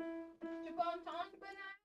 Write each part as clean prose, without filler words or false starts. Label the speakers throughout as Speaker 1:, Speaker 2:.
Speaker 1: Tu contente, banane?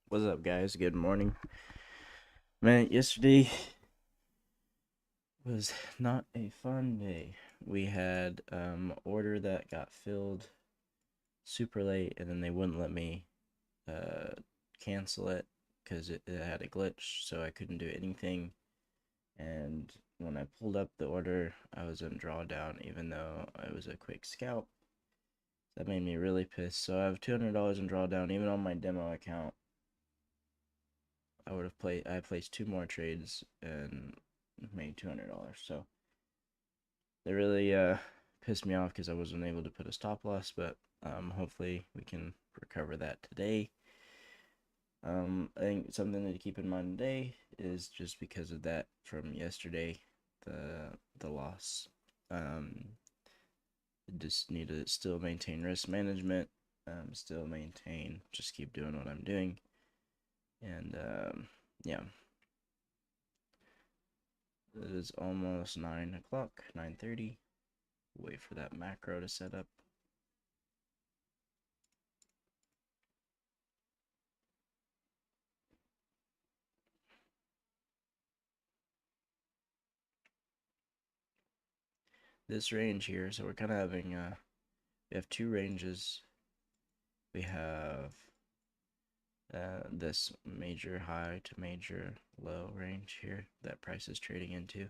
Speaker 2: What's up, guys? Good morning. Man, yesterday was not a fun day. We had order that got filled super late, and then they wouldn't let me uh, cancel it because it had a glitch, so I couldn't do anything. And when I pulled up the order, I was in drawdown, even though it was a quick scalp. That made me really pissed. So I have $200 in drawdown, even on my demo account. I placed two more trades and made $200. So they really pissed me off because I wasn't able to put a stop loss, but hopefully we can recover that today. I think something to keep in mind today is just because of that from yesterday, the loss. Just need to still maintain risk management, still maintain, just keep doing what I'm doing, and yeah. It is almost 9 o'clock, 9:30. Wait for that macro to set up. This range here, so we're kind of having, we have two ranges. We have this major high to major low range here that price is trading into.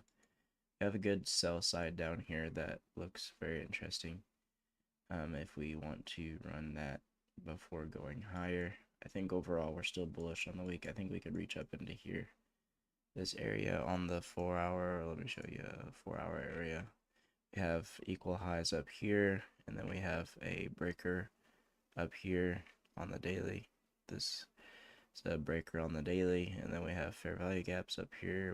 Speaker 2: We have a good sell side down here that looks very interesting. If we want to run that before going higher, I think overall we're still bullish on the week. I think we could reach up into here, this area on the 4 hour. Let me show you a 4 hour area. We have equal highs up here, and then we have a breaker up here on the daily. This is a breaker on the daily, and then we have fair value gaps up here.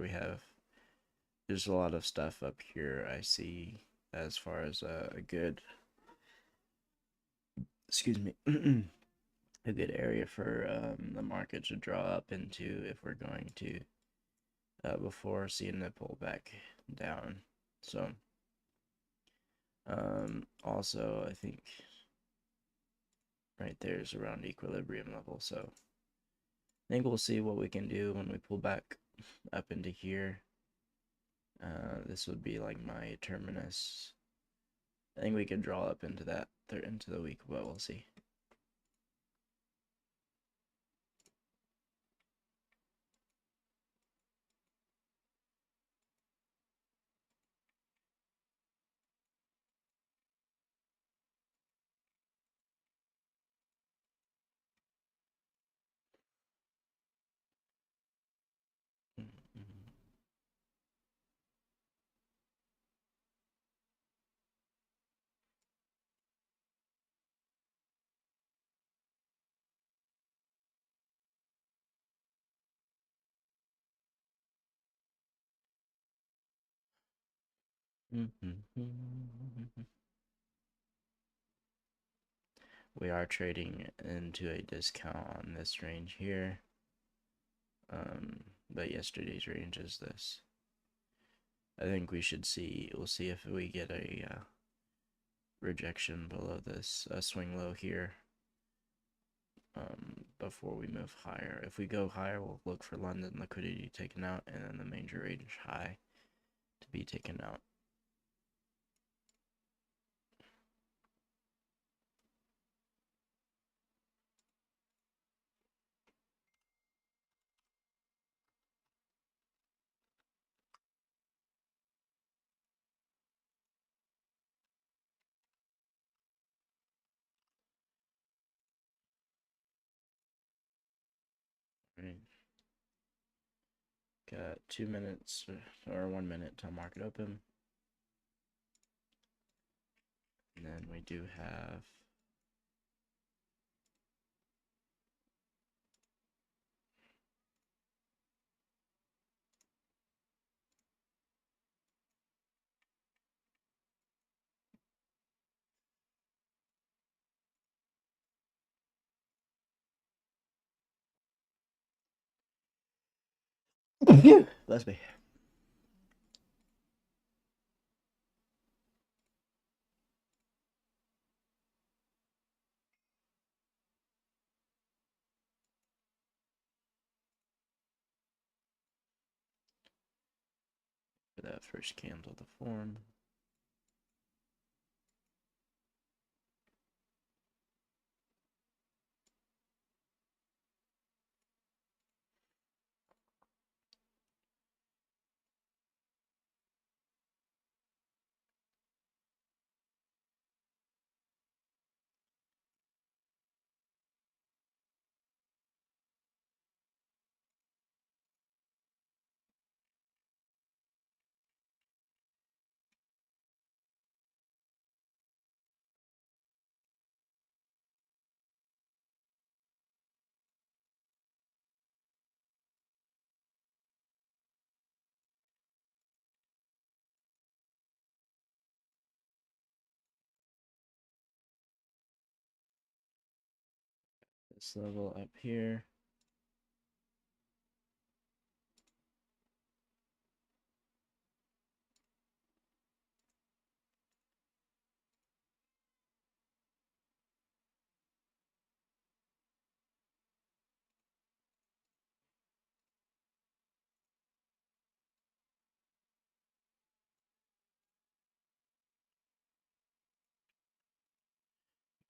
Speaker 2: There's a lot of stuff up here I see as far as a good, excuse me, a good area for the market to draw up into if we're going to before seeing the pull back down. So also I think right there is around equilibrium level. So I think we'll see what we can do when we pull back up into here. This would be like my terminus. I think we could draw up into that into the week, but we'll see. We are trading into a discount on this range here. But yesterday's range is this. I think we'll see if we get a rejection below this swing low here before we move higher. If we go higher, we'll look for London liquidity taken out and then the major range high to be taken out. Right. Got 2 minutes or 1 minute till market open. And then we do have bless me. For that first candle to form. This level up here.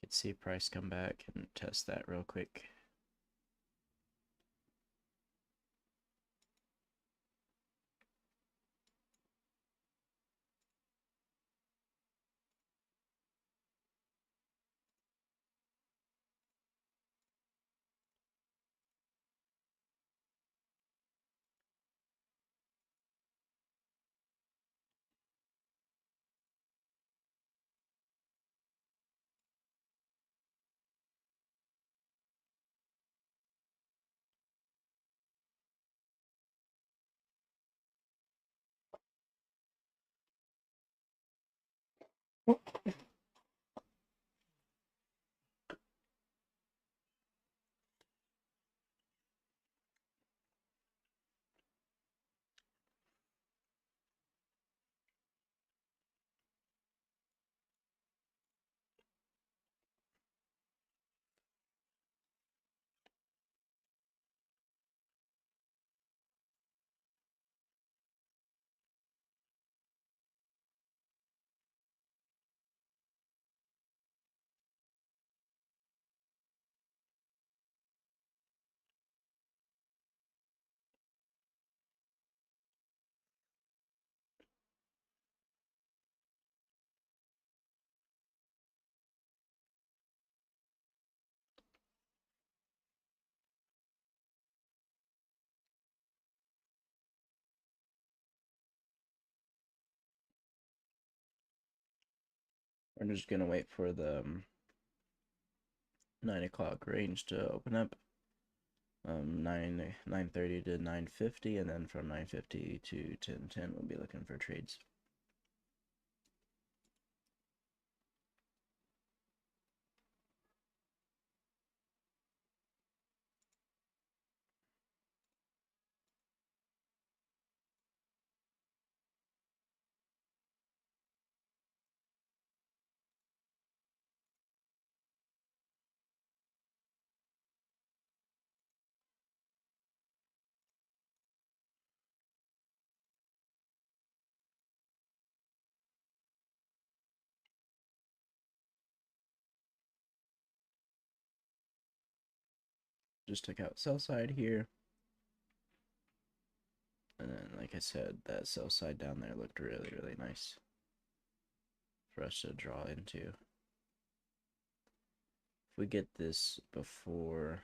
Speaker 2: You can see price come back and test that real quick. We're just gonna wait for the 9 o'clock range to open up. 9:30 to 9:50, and then from 9:50 to 10:10 we'll be looking for trades. Just took out sell side here. And then, like I said, that sell side down there looked really, really nice for us to draw into. If we get this before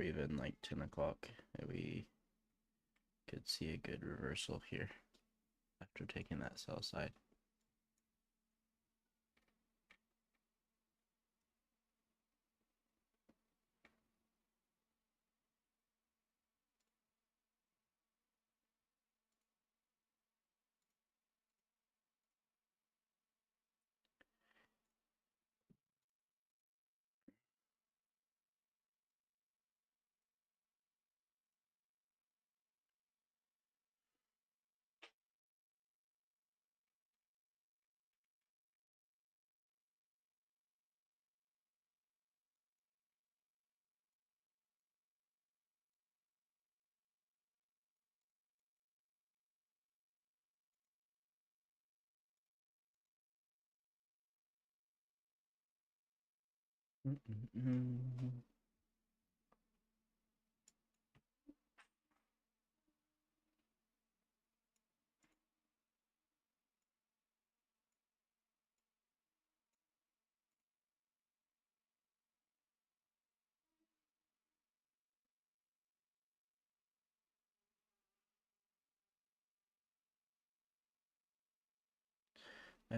Speaker 2: even like 10 o'clock, we could see a good reversal here after taking that sell side. I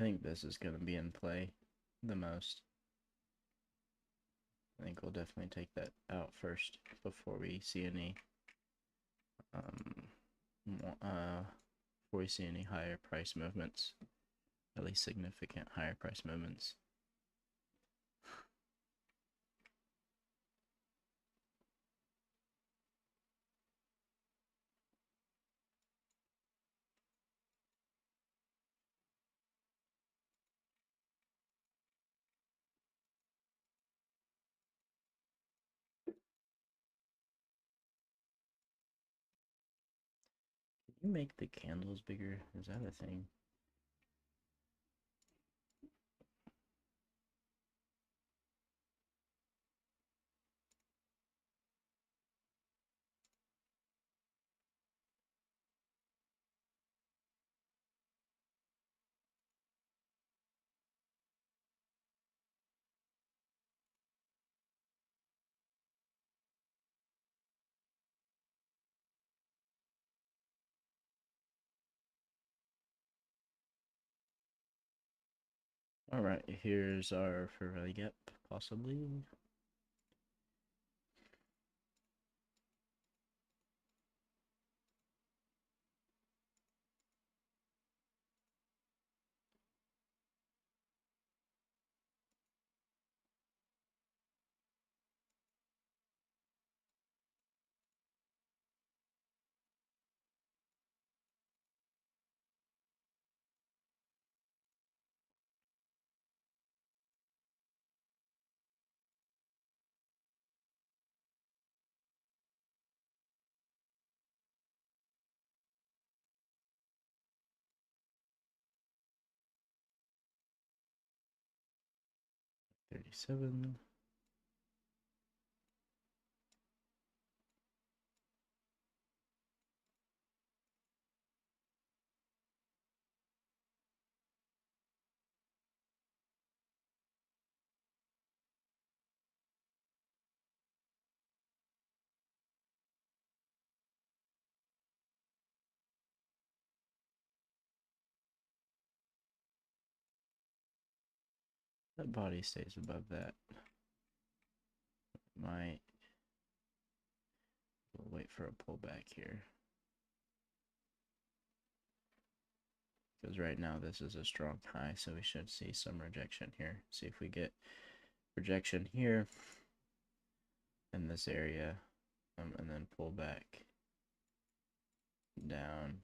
Speaker 2: think this is going to be in play the most. I think we'll definitely take that out first before we see any higher price movements, at least significant higher price movements. Can you make the candles bigger? Is that a thing? Alright, here's our fair value gap, possibly. $37. That body stays above that. We'll wait for a pullback here. Because right now this is a strong high, so we should see some rejection here. See if we get rejection here in this area, and then pull back down.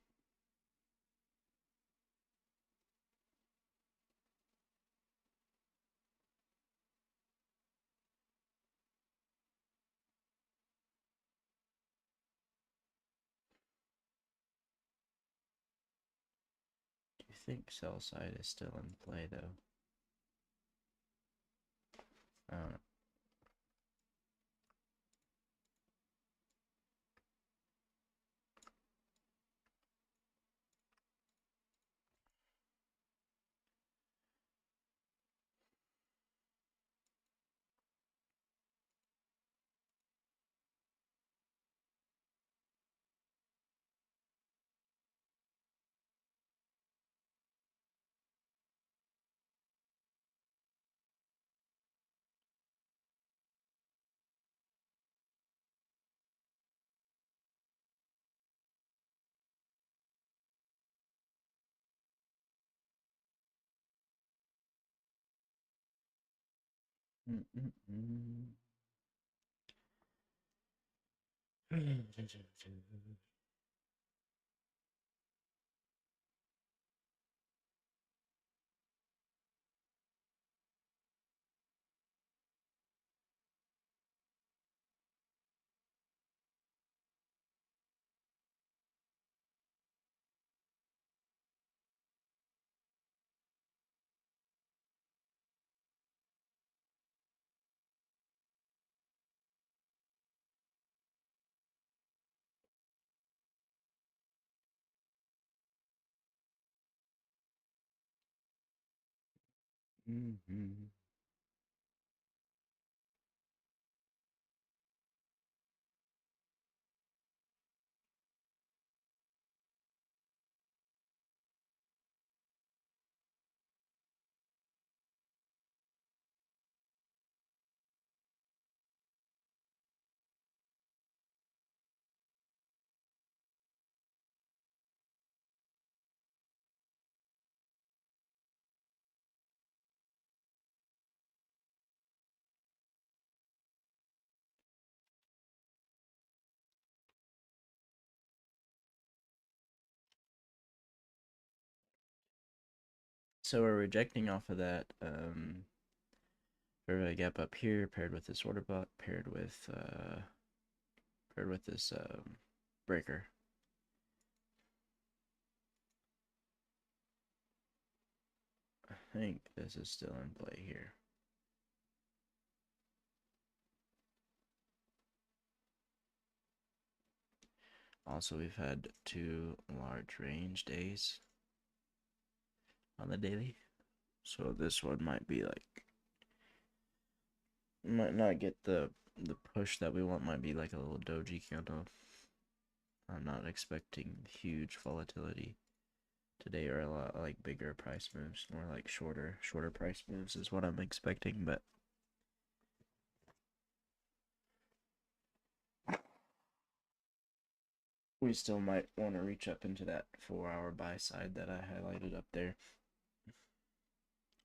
Speaker 2: Do you think sell side is still in play though? I don't know. So we're rejecting off of that fair value gap up here, paired with this order block, paired with this breaker. I think this is still in play here. Also, we've had 2 large range days on the daily, so this one might be like, might not get the push that we want. Might be like a little doji candle. I'm not expecting huge volatility today, or a lot like bigger price moves. More like shorter price moves is what I'm expecting, but we still might want to reach up into that 4-hour buy side that I highlighted up there.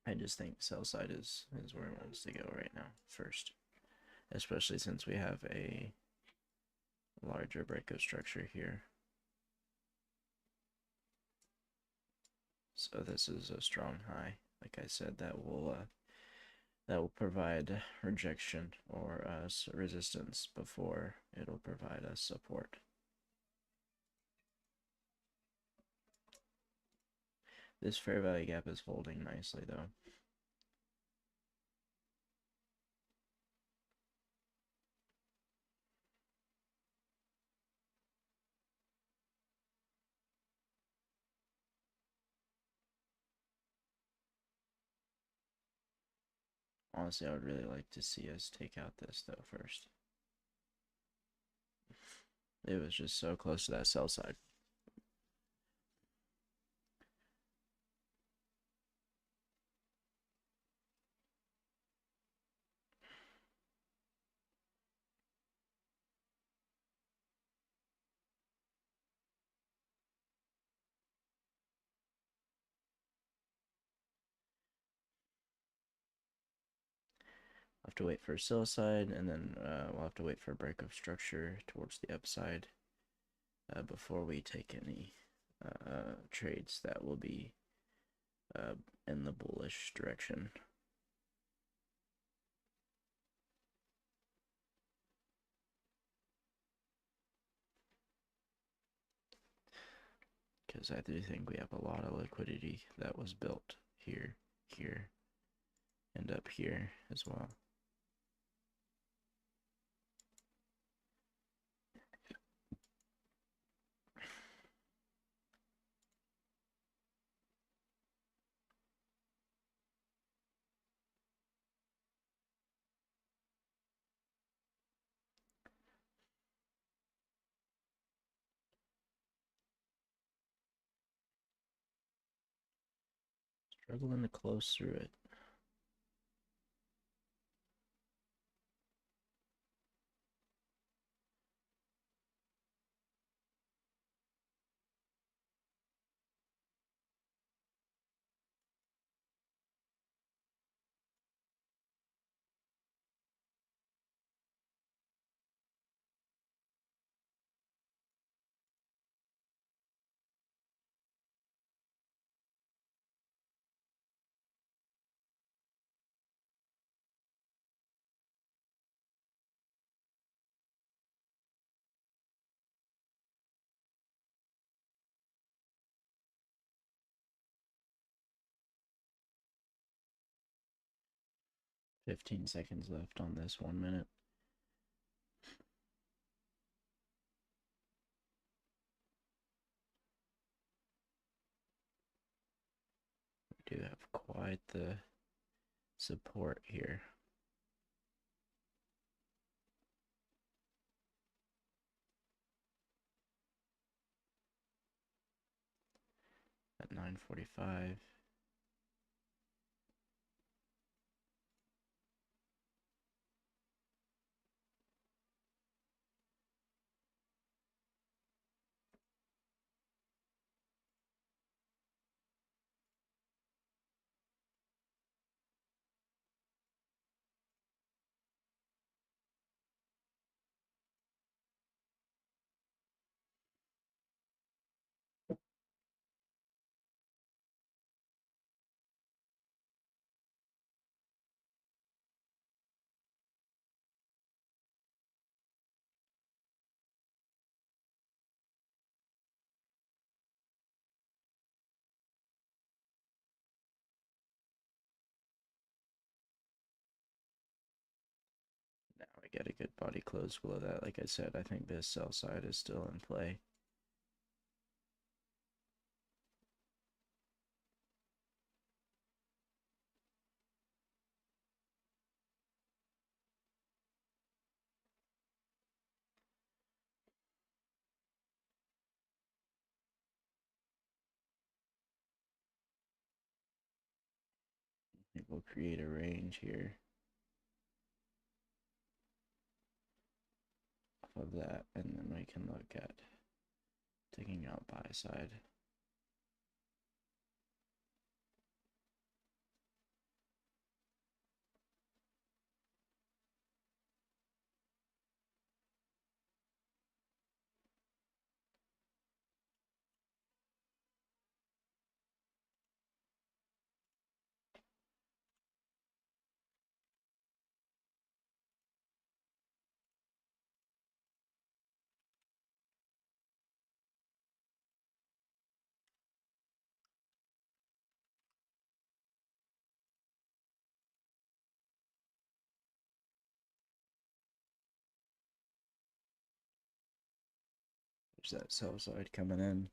Speaker 2: I just think sell side is where it wants to go right now first, especially since we have a larger breakout structure here. So this is a strong high. Like I said, that will provide rejection or resistance before it'll provide us support. This fair value gap is holding nicely though. Honestly, I would really like to see us take out this though first. It was just so close to that sell side. have to wait for a sell side, and then we'll have to wait for a break of structure towards the upside before we take any trades that will be in the bullish direction. Because I do think we have a lot of liquidity that was built here, here, and up here as well. Struggling to close through it. $15 seconds left on this 1 minute. We do have quite the support here. At 9:45. Now we get a good body close below that. Like I said, I think this sell side is still in play. I think we'll create a range here off of that, and then we can look at taking out buy side. There's that sell side coming in.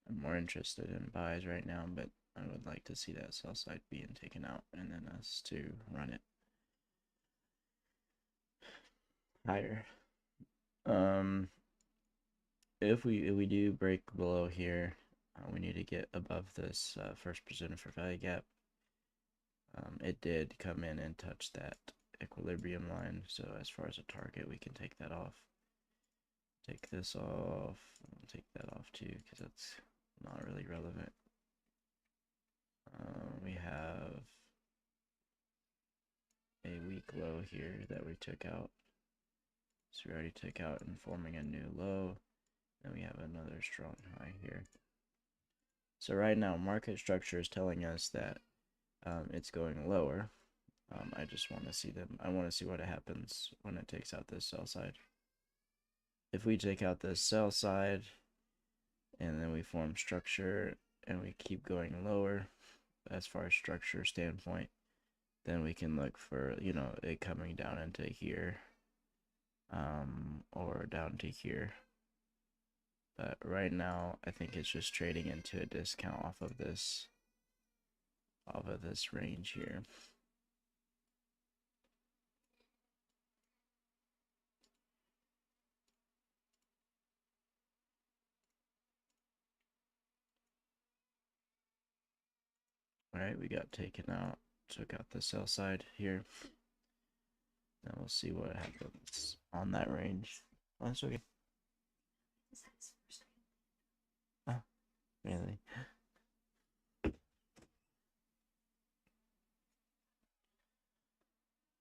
Speaker 2: I'm more interested in buys right now, but I would like to see that sell side being taken out and then us to run it higher. If we do break below here, we need to get above this first presented for value gap. It did come in and touch that equilibrium line, so as far as a target, we can take that off. take this off. I'll take that off too because that's not really relevant. We have a weak low here that we took out. So we already took out and forming a new low. Then we have another strong high here. So right now, market structure is telling us that it's going lower. I just want to see them. I want to see what happens when it takes out this sell side. If we take out this sell side and then we form structure and we keep going lower as far as structure standpoint, then we can look for, you know, it coming down into here or down to here. But right now, I think it's just trading into a discount off of this range here. All right, we got taken out, took out the sell side here. Then we'll see what happens on that range. Oh, that's okay. Oh, really?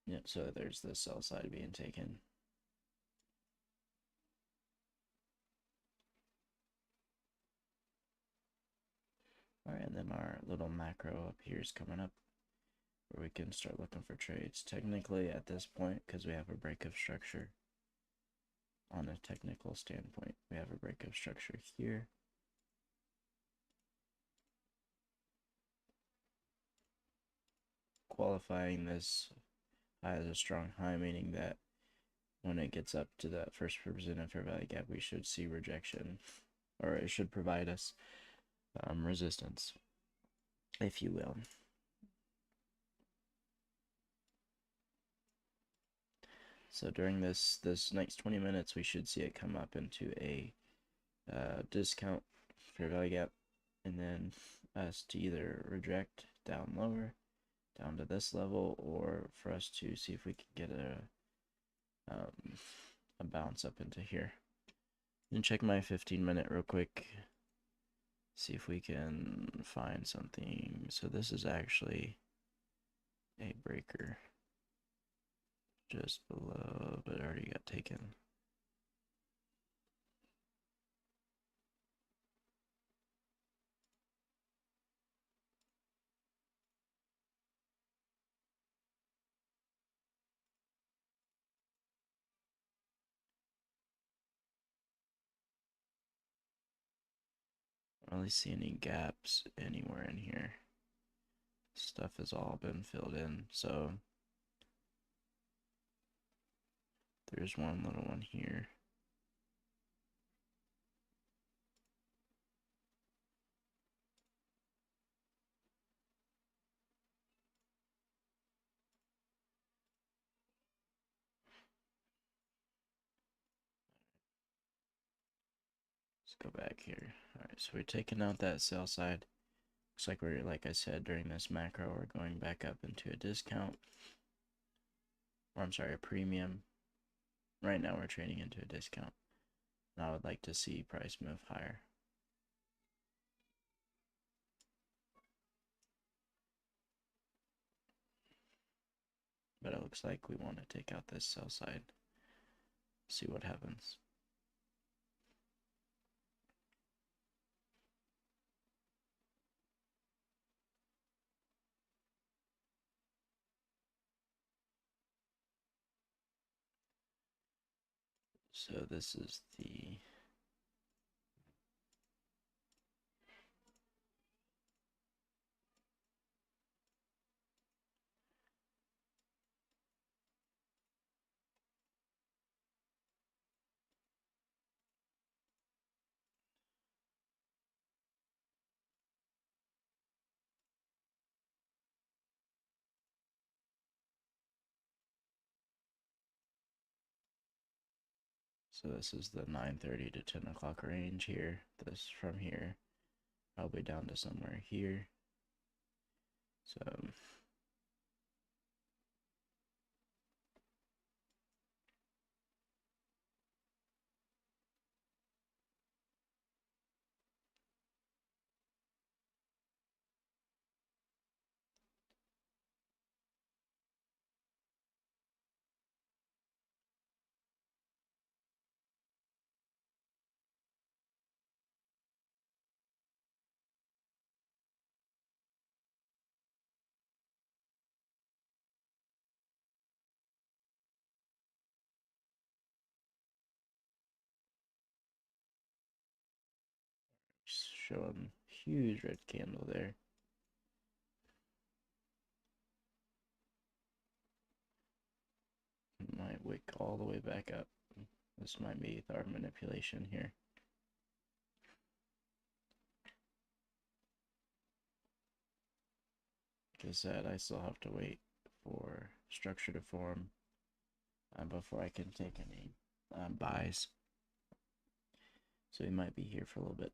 Speaker 2: Yep, so there's the sell side being taken. Alright, and then our little macro up here is coming up where we can start looking for trades. Technically, at this point, because we have a break of structure, on a technical standpoint, we have a break of structure here. Qualifying this high as a strong high, meaning that when it gets up to that first represented fair value gap, we should see rejection, or it should provide us resistance, if you will. So during this next 20 minutes, we should see it come up into a discount fair value gap, and then us to either reject down lower, down to this level, or for us to see if we can get a bounce up into here. And check my 15-minute real quick. See if we can find something. So this is actually a breaker just below, but it already got taken. I don't really see any gaps anywhere in here. Stuff has all been filled in, so there's one little one here. Let's go back here. Alright, so we're taking out that sell side. Looks like we're, like I said, during this macro, we're going back up into a discount. Or I'm sorry, a premium. Right now we're trading into a discount. And I would like to see price move higher. But it looks like we want to take out this sell side. See what happens. So this is the so this is the 9:30 to 10 o'clock range here. This from here, probably down to somewhere here. So showing huge red candle there. Might wick all the way back up. This might be our manipulation here. Like I said, I still have to wait for structure to form before I can take any buys. So we might be here for a little bit.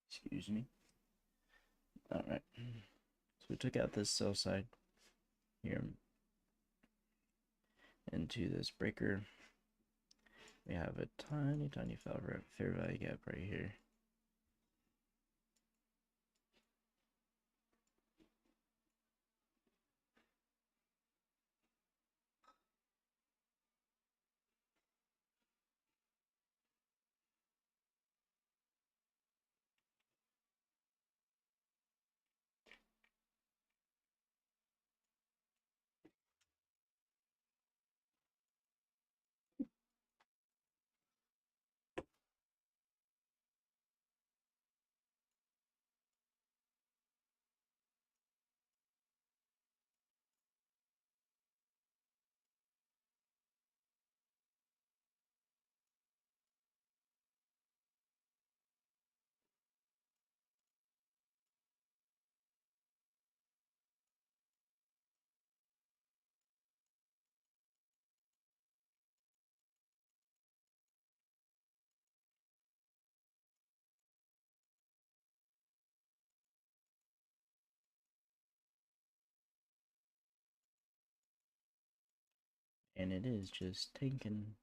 Speaker 2: Excuse me. Alright. So we took out this sell side here into this breaker. We have a tiny fair value gap right here. And it is just tanking.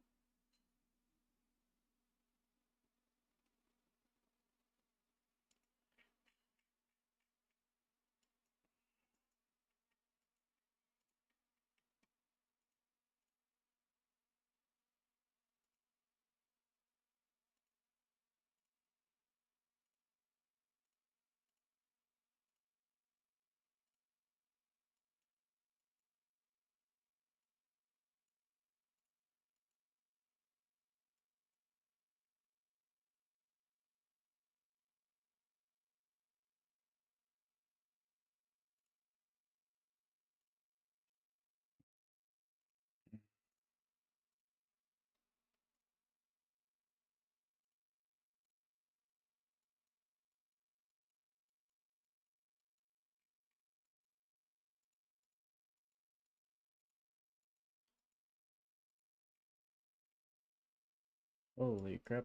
Speaker 2: Holy crap.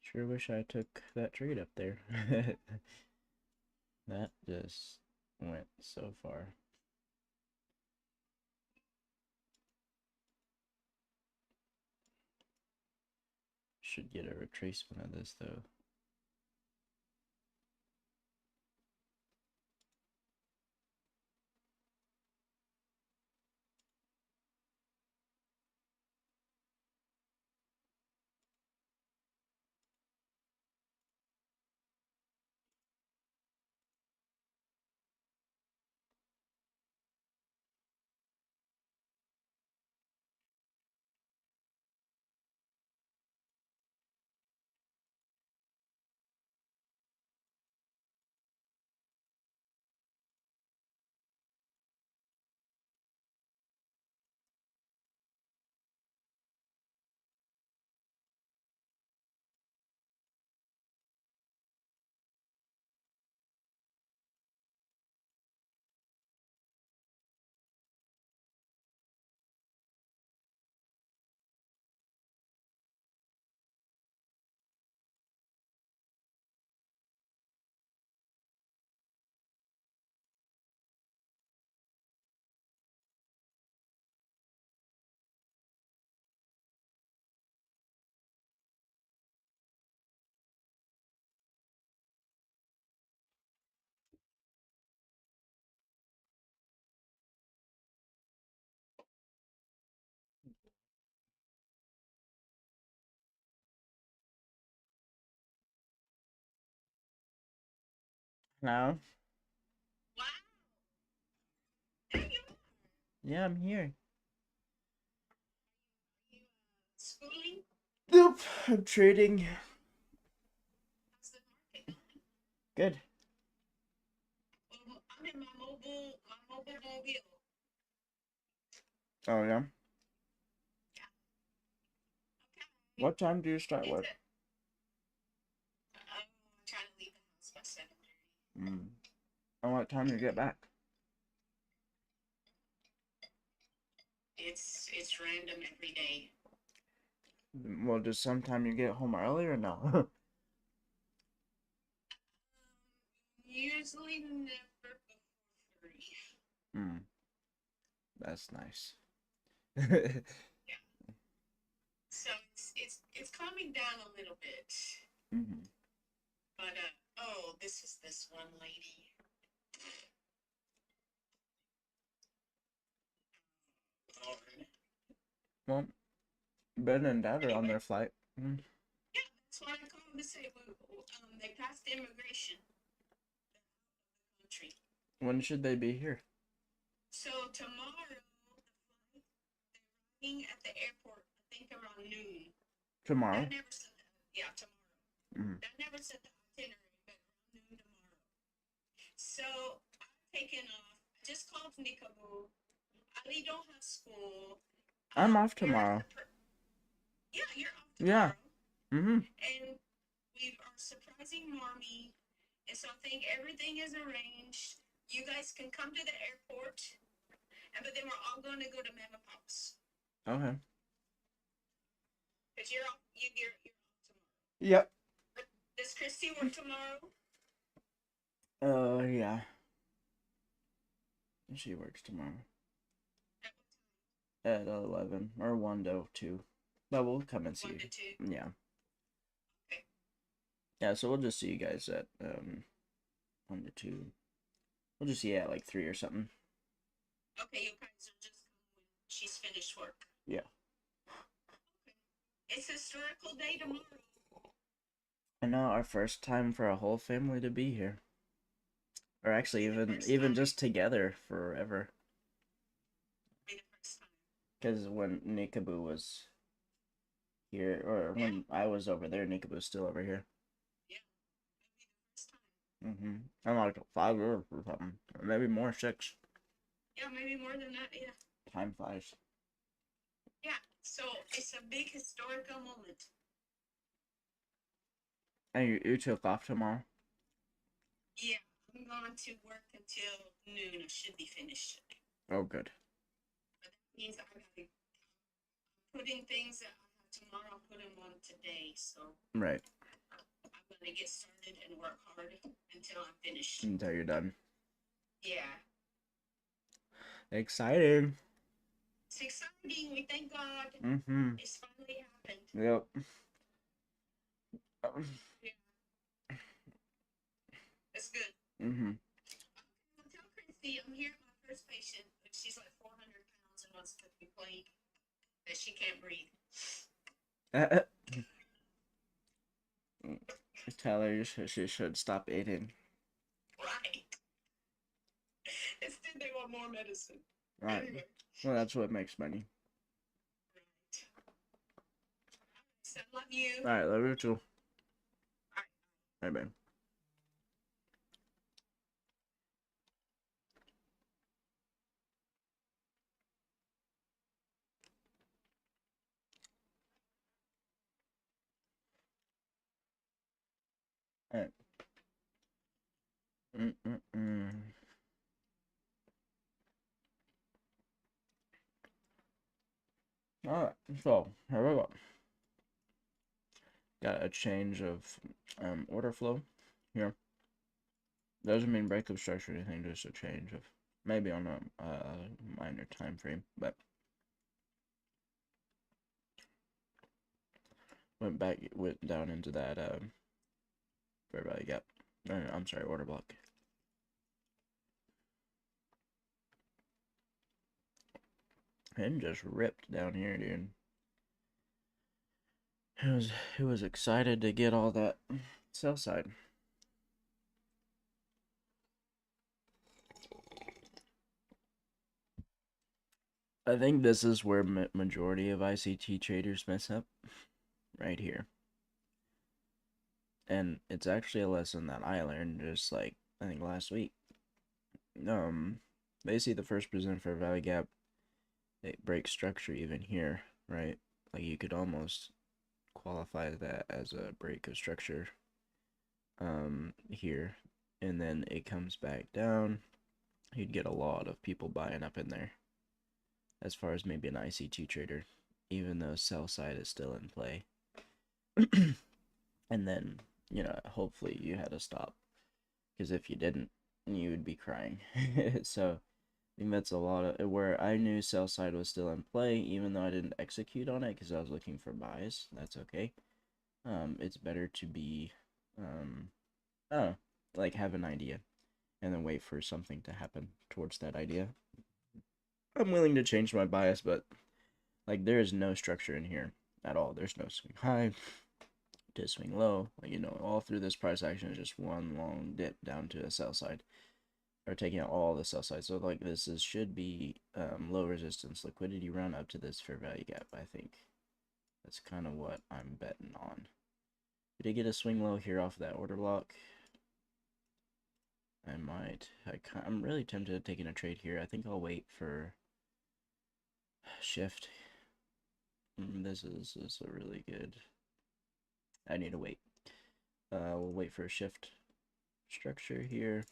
Speaker 2: Sure wish I took that trade up there. That just went so far. Should get a retracement of this though. Hello?
Speaker 1: Wow. There you are.
Speaker 2: Yeah, I'm here.
Speaker 1: You schooling?
Speaker 2: Nope, I'm trading.
Speaker 1: How's the market going?
Speaker 2: Good.
Speaker 1: Well, I'm in my mobile mobile.
Speaker 2: Oh, yeah?
Speaker 1: Okay.
Speaker 2: What time do you start
Speaker 1: It's
Speaker 2: work?
Speaker 1: I'm trying to leave the house by 7:30.
Speaker 2: Mm. And what time do you get back?
Speaker 1: It's random every day.
Speaker 2: Well, does sometime you get home early or no?
Speaker 1: Usually never before 3.
Speaker 2: Mm, that's nice.
Speaker 1: Yeah. So it's calming down a little bit.
Speaker 2: Mhm.
Speaker 1: But oh, this is this one lady. Lord.
Speaker 2: Well, Ben and Dad are on
Speaker 1: Anyway,
Speaker 2: their flight. Mm.
Speaker 1: yeah, that's what I called to say. They passed immigration country.
Speaker 2: When should they be here?
Speaker 1: So tomorrow, the flight, they're arriving at the airport, I think around noon.
Speaker 2: Tomorrow?
Speaker 1: That never said that. Yeah, tomorrow.
Speaker 2: Mm.
Speaker 1: That never said the itinerary, but around noon tomorrow. So I've taken off. I just called Nicabu. Ali don't have school.
Speaker 2: I'm off
Speaker 1: We're at
Speaker 2: tomorrow.
Speaker 1: yeah, you're off
Speaker 2: Yeah.
Speaker 1: tomorrow.
Speaker 2: Mm-hmm.
Speaker 1: And we are surprising Marmy. And so I think everything is arranged. You guys can come to the airport. But then we're all going to go to Mama Papa's.
Speaker 2: Okay.
Speaker 1: Because you're off tomorrow.
Speaker 2: Yep.
Speaker 1: Does Christy work tomorrow?
Speaker 2: Yeah. She works tomorrow. At 11 or 1 to 2. But we'll come and see
Speaker 1: 1
Speaker 2: you.
Speaker 1: to 2.
Speaker 2: Yeah.
Speaker 1: Okay.
Speaker 2: Yeah, so we'll just see you guys at 1 to 2. We'll just see you at like 3 or something.
Speaker 1: Okay, you guys will just come when she's finished work.
Speaker 2: Yeah.
Speaker 1: Okay. It's historical day tomorrow.
Speaker 2: I know, our first time for a whole family to be here. Or actually
Speaker 1: Maybe the
Speaker 2: even
Speaker 1: first
Speaker 2: even
Speaker 1: time.
Speaker 2: just together forever.
Speaker 1: Maybe the first time.
Speaker 2: Because when Nicabu was here, or
Speaker 1: Yeah.
Speaker 2: when I was over there, Nicabu was still over here.
Speaker 1: Yeah. Maybe the first time.
Speaker 2: Mm-hmm. I'm like 5 years or something. Or maybe more, 6.
Speaker 1: Yeah, maybe more than that. Yeah.
Speaker 2: Time flies.
Speaker 1: Yeah. So it's a big historical moment.
Speaker 2: And you took off tomorrow?
Speaker 1: Yeah. I'm going to work until noon. I should be finished.
Speaker 2: Oh, good.
Speaker 1: But that means I gotta putting things that I have tomorrow, I'll put them on today. So
Speaker 2: Right.
Speaker 1: I'm gonna get started and work hard until I'm finished.
Speaker 2: Until you're done.
Speaker 1: Yeah.
Speaker 2: Exciting.
Speaker 1: It's exciting. We thank God.
Speaker 2: Mm-hmm.
Speaker 1: It's finally happened.
Speaker 2: Yep.
Speaker 1: Yeah. That's good.
Speaker 2: Mm-hmm.
Speaker 1: I'll tell Christy I'm here at my first patient. She's like 400 pounds and wants to complain that she can't breathe.
Speaker 2: Tell her she should stop eating.
Speaker 1: Right. Instead, they want more medicine.
Speaker 2: Right.
Speaker 1: Anyway.
Speaker 2: Well, that's what makes money.
Speaker 1: Right. So, love you.
Speaker 2: Alright, love you too.
Speaker 1: Alright.
Speaker 2: Bye, bye. Alright. Alright, so here we go. Got a change of order flow here. Doesn't mean breakup structure or anything, just a change of maybe on a minor time frame, but went down into that fair value gap. I'm sorry, order block. And just ripped down here, dude. It was excited to get all that sell side. I think this is where majority of ICT traders mess up, right here. And it's actually a lesson that I learned just like I think last week. They see the first present fair value gap, it breaks structure even here, right? Like you could almost qualify that as a break of structure here, and then it comes back down. You'd get a lot of people buying up in there as far as maybe an ICT trader, even though sell side is still in play. And then, hopefully you had a stop, because if you didn't, you would be crying. So I think that's a lot of where I knew sell side was still in play, even though I didn't execute on it because I was looking for buys. That's okay. It's better to be, I don't know, like have an idea and then wait for something to happen towards that idea. I'm willing to change my bias, but like there is no structure in here at all. There's no swing high to swing low. Like, all through this price action is just one long dip down to a sell side, or taking out all the sell side. So like should be low resistance liquidity run up to this fair value gap. I think that's kind of what I'm betting on. We did get a swing low here off of that order block. I'm really tempted to taking a trade here. I think I'll wait for shift. This is a really good. I need to wait. We'll wait for a shift structure here,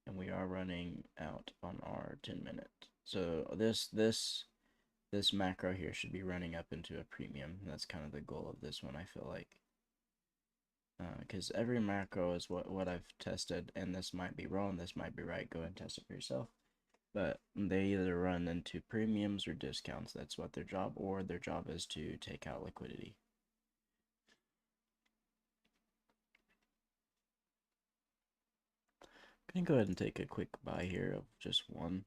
Speaker 2: and we are running out on our 10-minute. So this macro here should be running up into a premium. That's kind of the goal of this one, I feel like. Because every macro is what I've tested, and this might be wrong, this might be right. Go and test it for yourself. But they either run into premiums or discounts. That's what their job, or their job is to take out liquidity. I'm gonna go ahead and take a quick buy here of just one.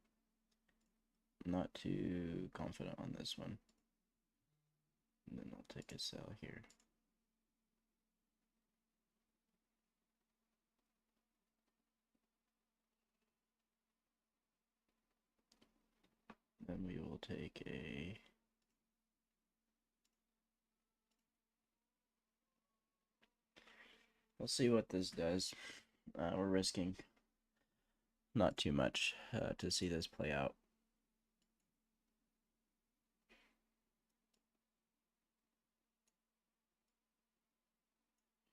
Speaker 2: I'm not too confident on this one. And then I'll take a sell here. Then we will take a we'll see what this does. We're risking not too much to see this play out.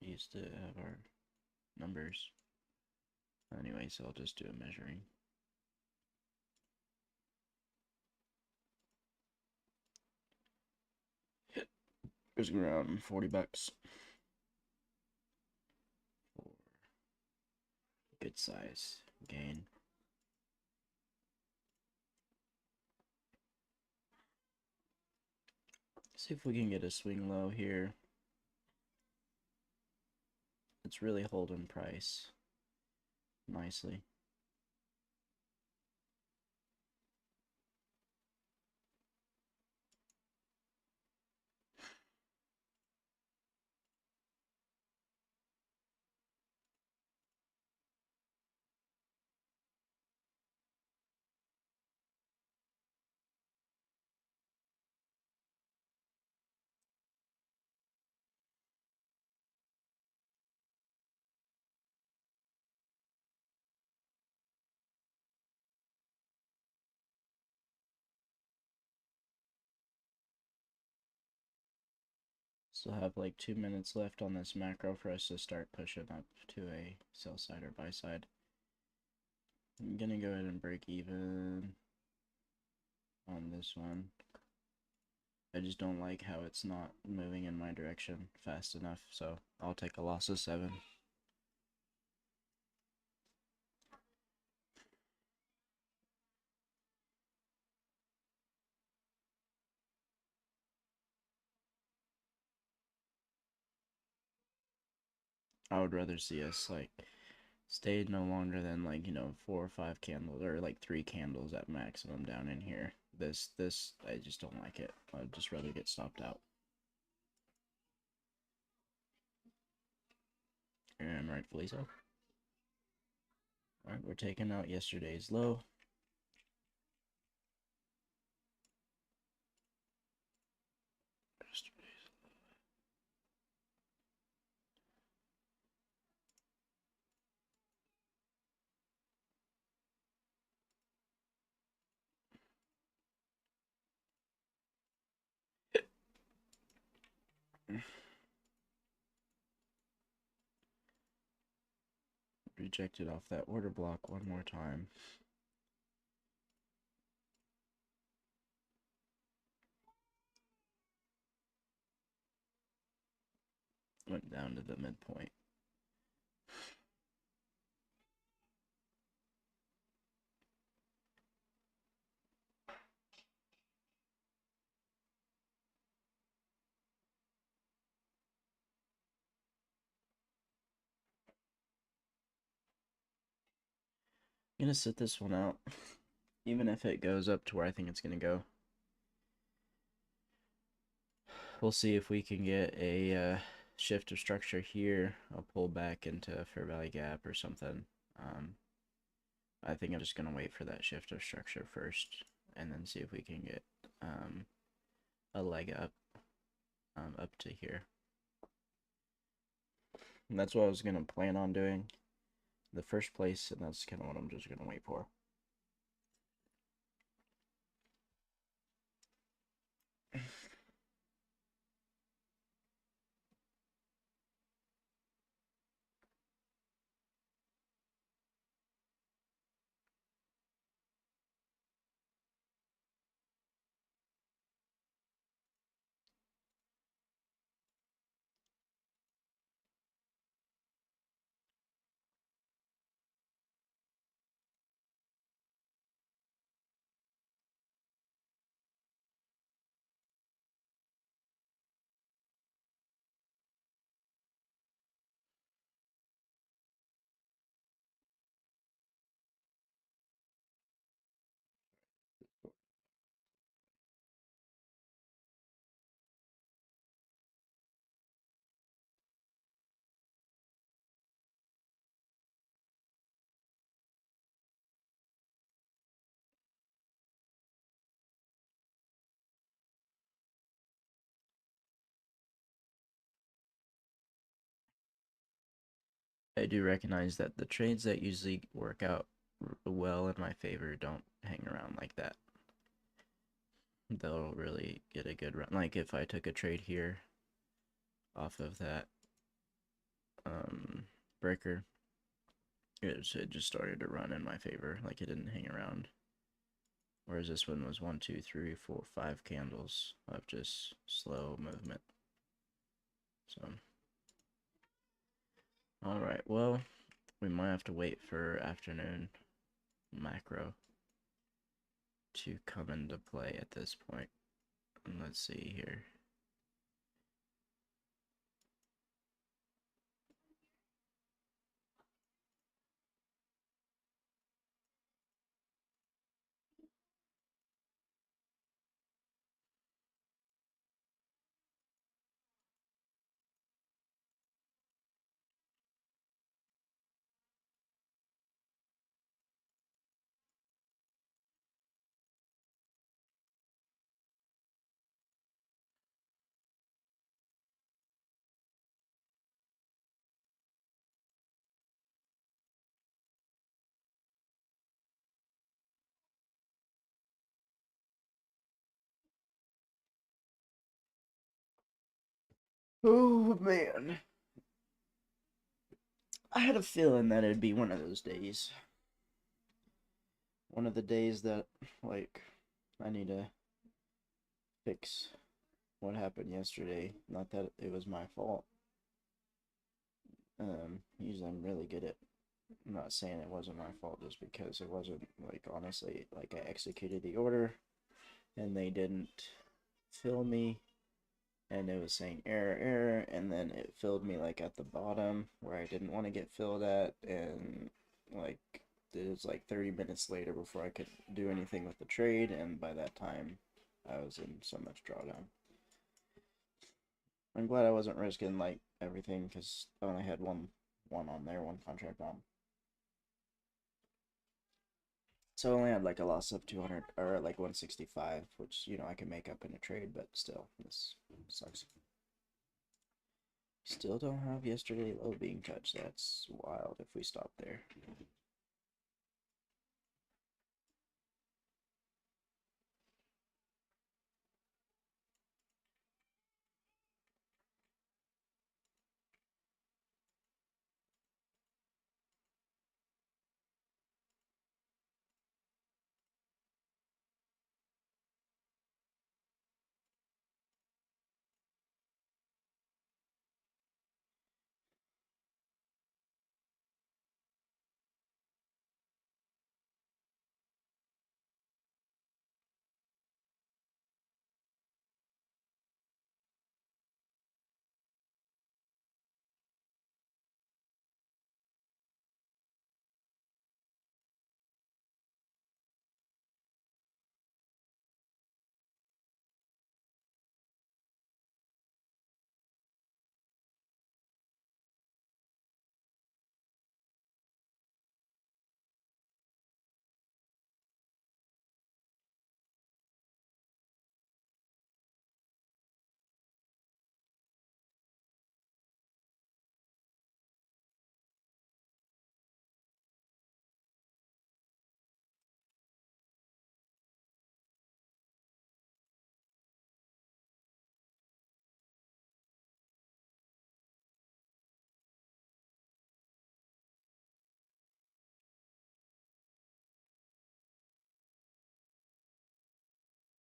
Speaker 2: We used to have our numbers. Anyway, so I'll just do a measuring. It's around $40 for good size gain. See if we can get a swing low here. It's really holding price nicely. Still have like 2 minutes left on this macro for us to start pushing up to a sell side or buy side. I'm gonna go ahead and break even on this one. I just don't like how it's not moving in my direction fast enough, so I'll take a loss of 7. I would rather see us like stay no longer than like 4 or 5 candles, or like 3 candles at maximum down in here. This I just don't like it. I'd just rather get stopped out. And rightfully so. Alright, we're taking out yesterday's low. Rejected off that order block one more time. Went down to the midpoint. I'm gonna sit this one out, even if it goes up to where I think it's gonna go. We'll see if we can get a shift of structure here. I'll pull back into Fair Valley Gap or something. I think I'm just gonna wait for that shift of structure first, and then see if we can get a leg up up to here. And that's what I was gonna plan on doing in the first place, and that's kind of what I'm just gonna wait for. I do recognize that the trades that usually work out well in my favor don't hang around like that. They'll really get a good run. Like if I took a trade here off of that breaker, it just started to run in my favor. Like it didn't hang around. Whereas this one was 1, 2, 3, 4, 5 candles of just slow movement. So, all right. Well, we might have to wait for afternoon macro to come into play at this point. And let's see here. Oh man. I had a feeling that it'd be one of those days. One of the days that, like, I need to fix what happened yesterday. Not that it was my fault. Usually I'm really good at, I'm not saying it wasn't my fault just because it wasn't, like, honestly, like, I executed the order and they didn't fill me, and it was saying error, error, and then it filled me, like, at the bottom where I didn't want to get filled at, and, like, it was like 30 minutes later before I could do anything with the trade, and by that time I was in so much drawdown. I'm glad I wasn't risking like everything because I only had one on there, one contract on. So I only had like a loss of 200 or like 165, which you know I can make up in a trade, but still, this sucks. Still don't have yesterday low being touched. That's wild if we stop there.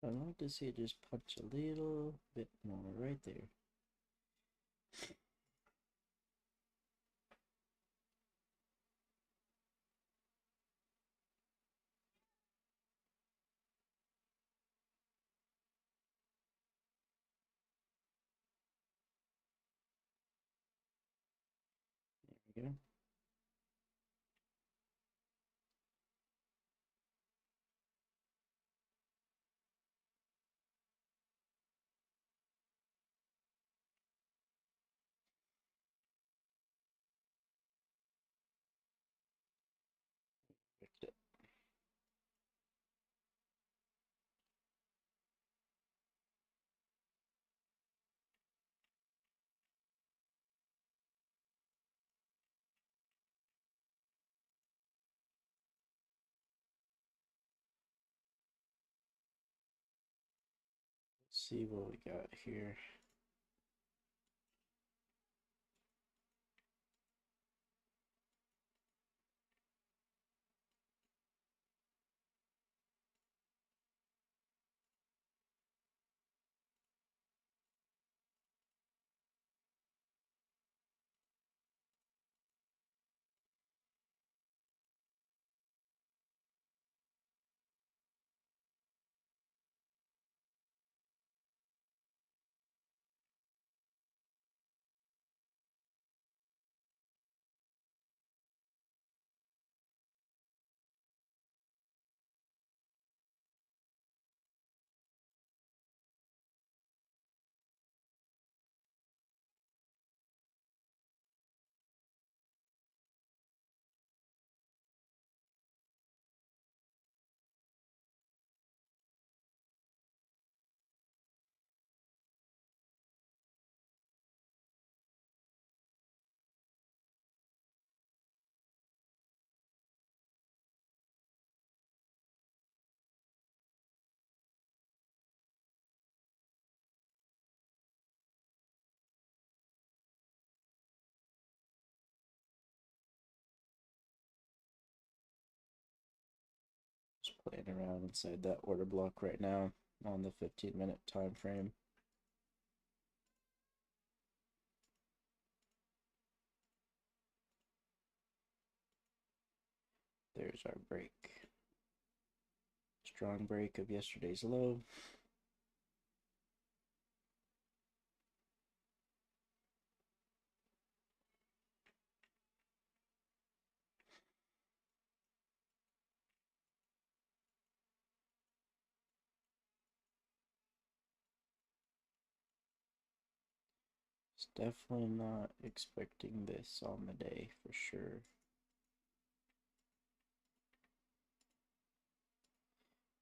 Speaker 2: I'd like to see it just punch a little bit more right there. There we go. Fixed it. Let's see what we got here. Just playing around inside that order block right now on the 15-minute time frame. There's our break. Strong break of yesterday's low. It's definitely not expecting this on the day for sure.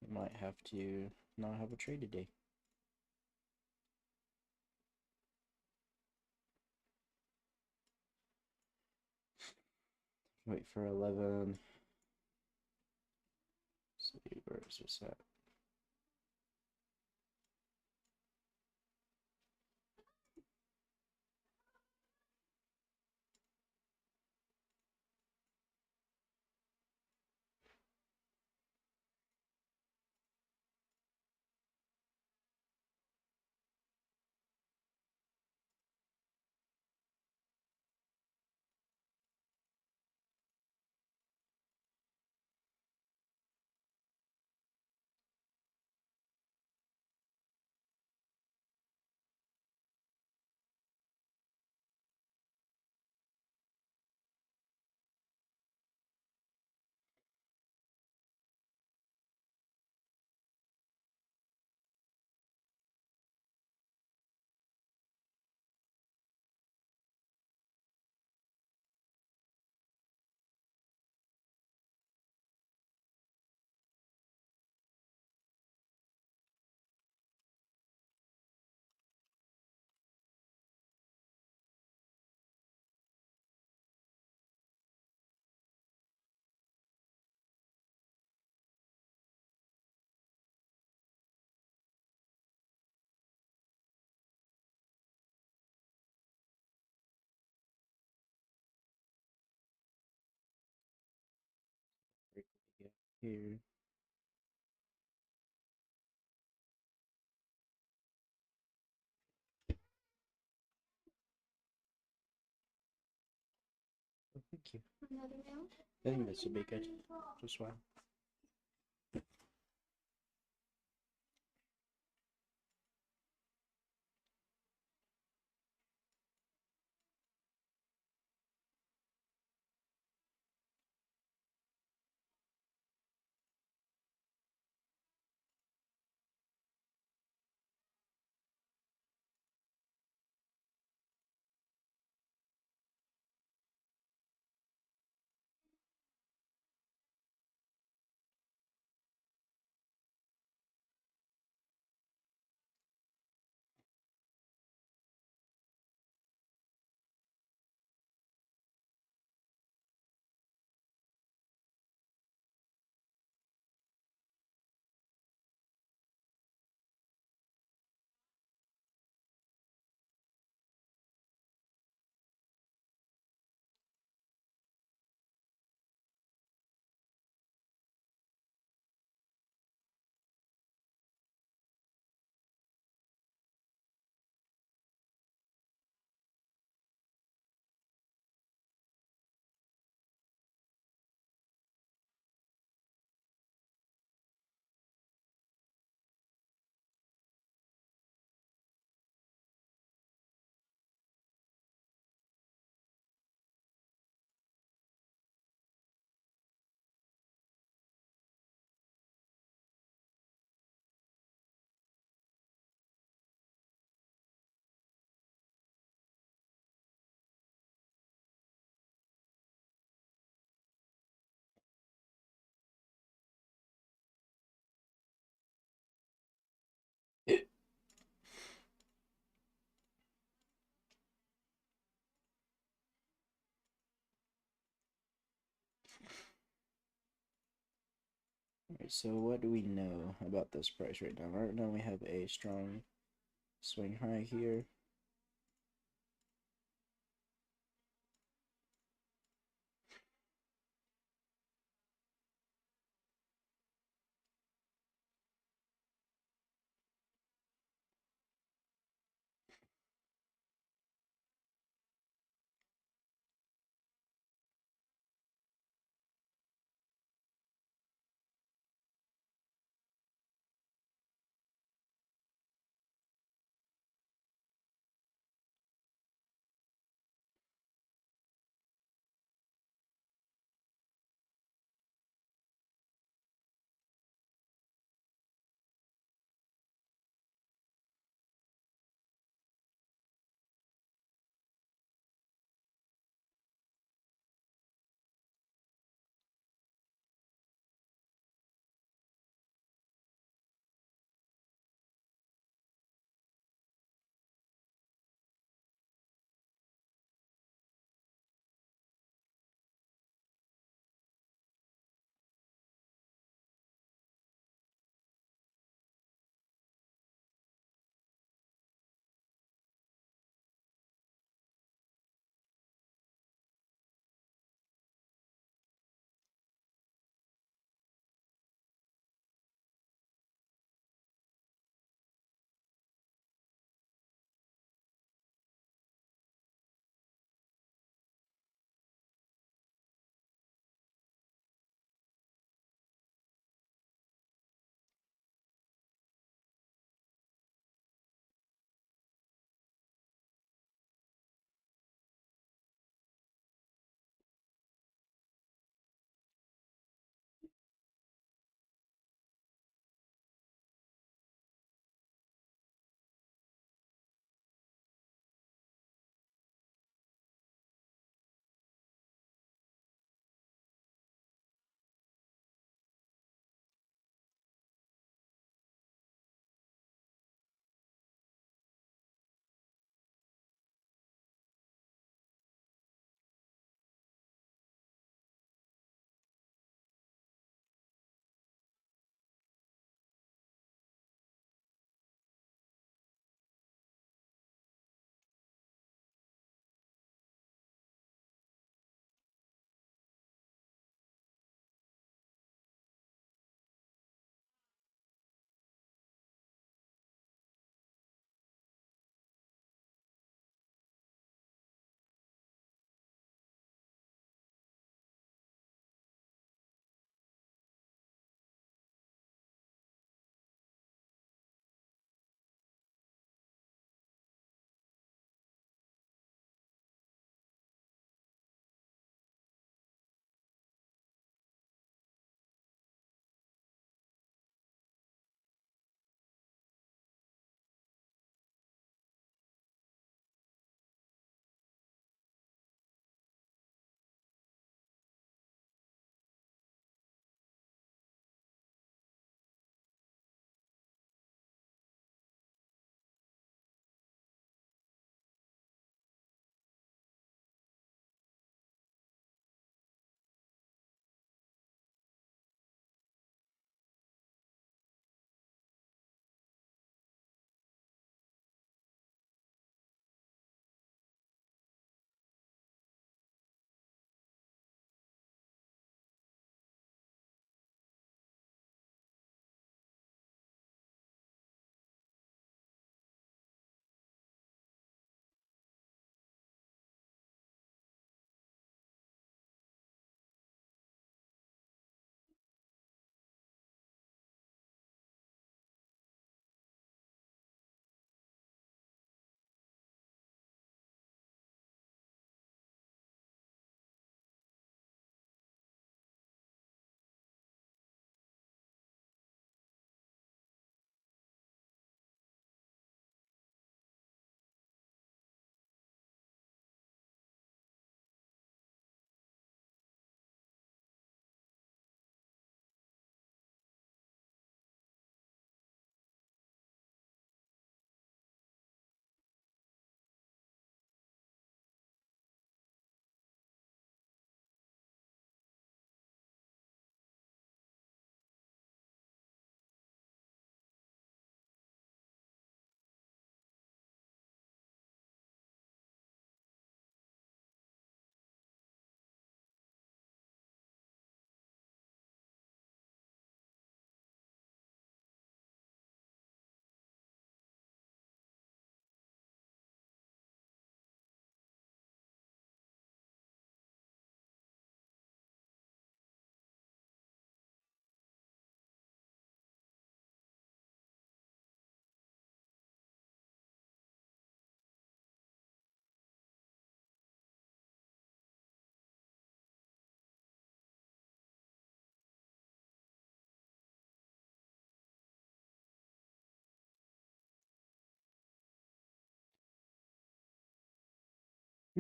Speaker 2: We might have to not have a trade today. Wait for 11. See, where is this at? Here. Thank you. I think this would be good. Just one. Alright, so what do we know about this price right now? Right now we have a strong swing high here.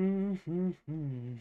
Speaker 2: Mm-hmm.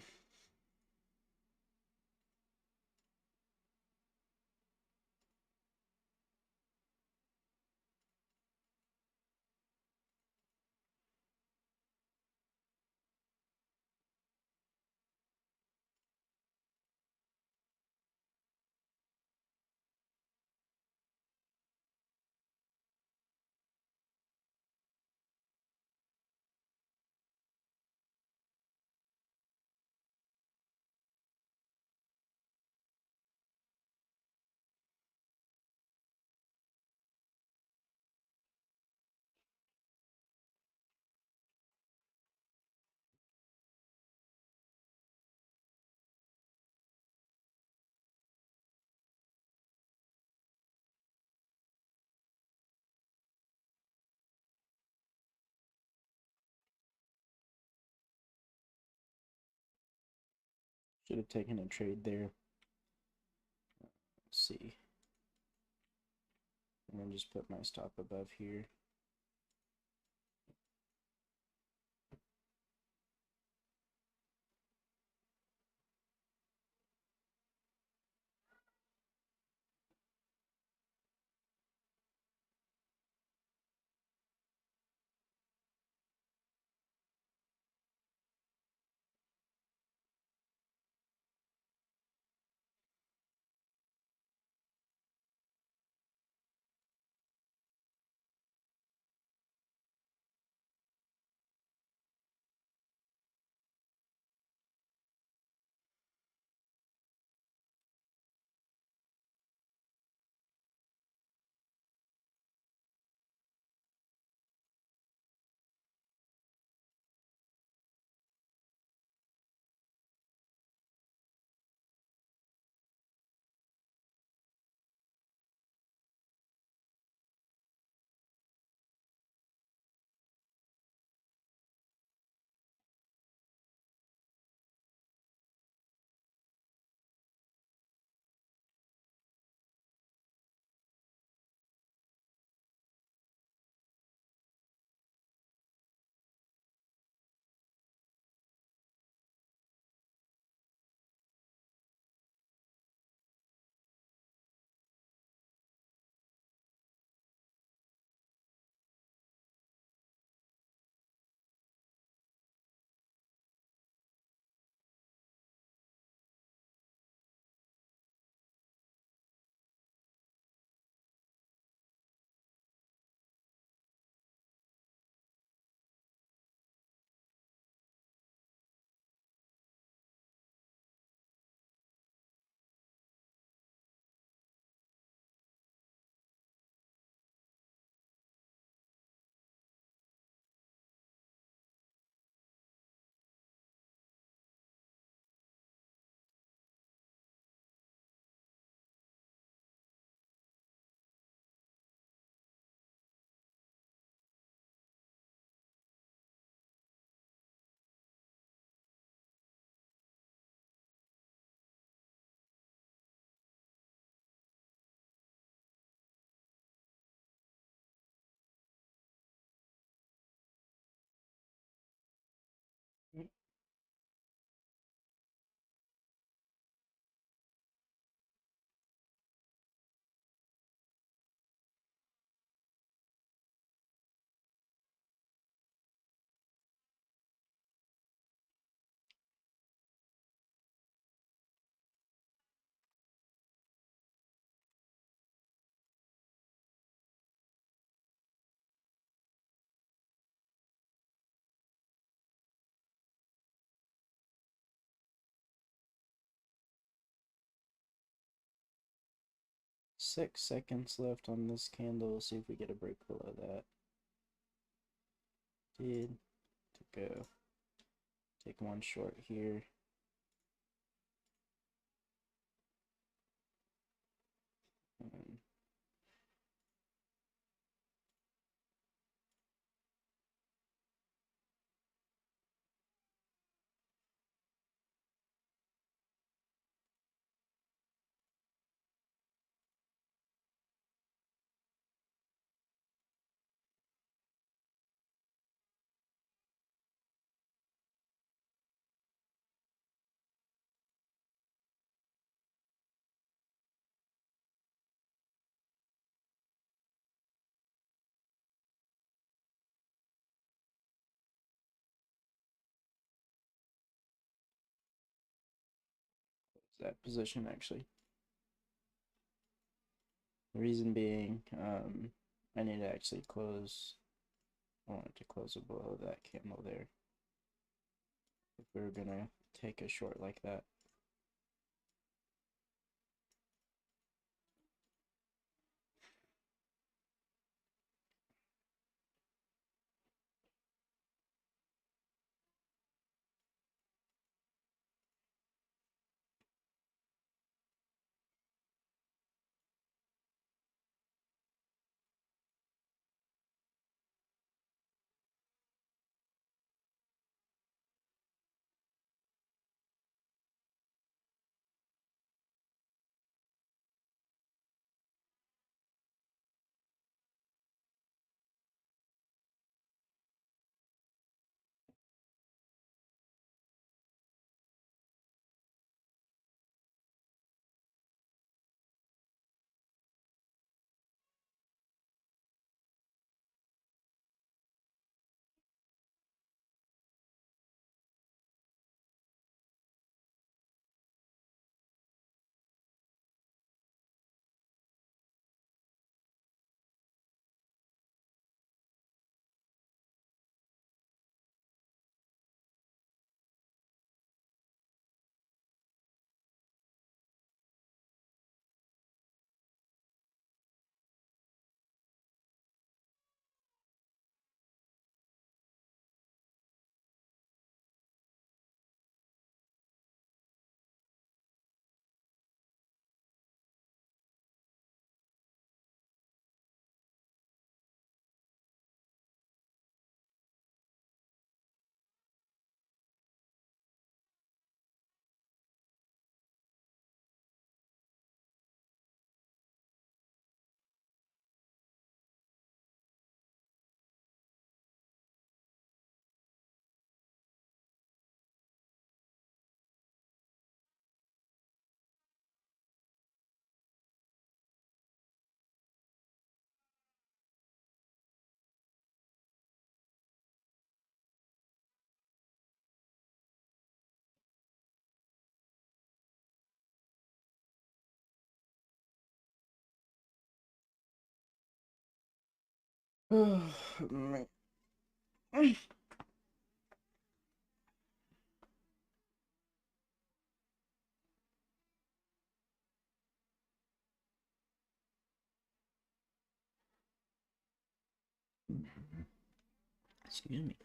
Speaker 2: Should have taken a trade there. Let's see. And then just put my stop above here. Mm. 6 seconds left on this candle. We'll see if we get a break below that. Did to go. Take one short here. And that position actually. The reason being, I need to actually close. I want it to close it below that candle there. If we're gonna take a short like that. Oh man. Excuse me.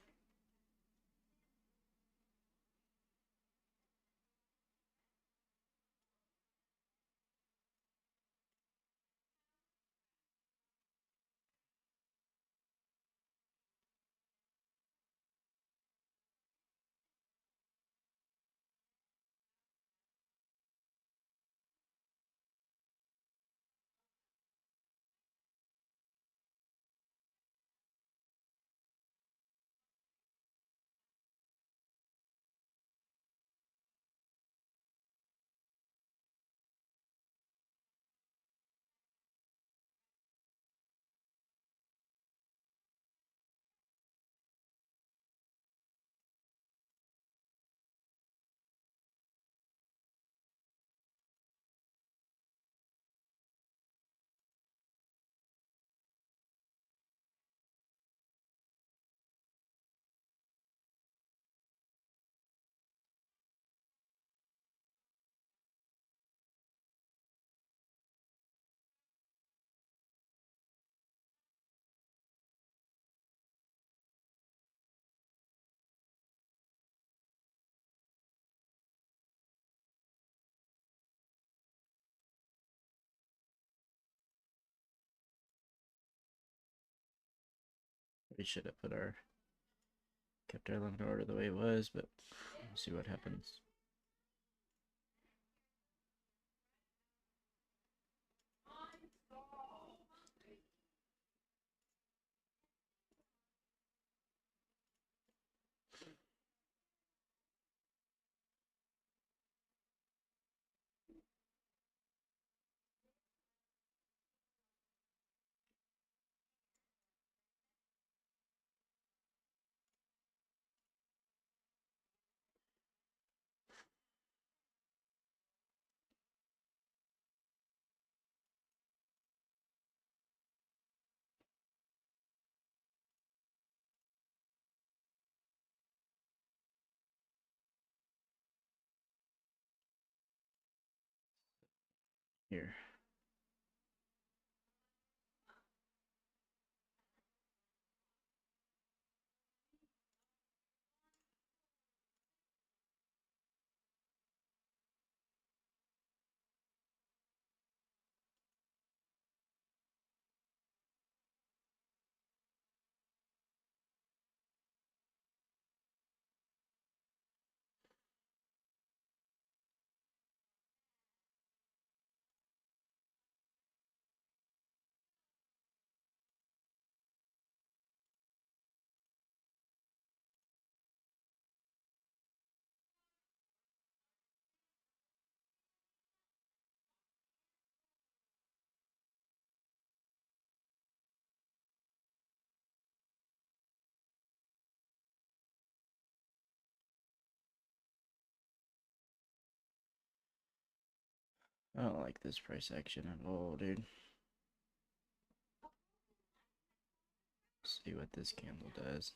Speaker 2: We should have kept our limit order the way it was, but we'll see what happens. here. I don't like this price action at all, dude. Let's see what this candle does.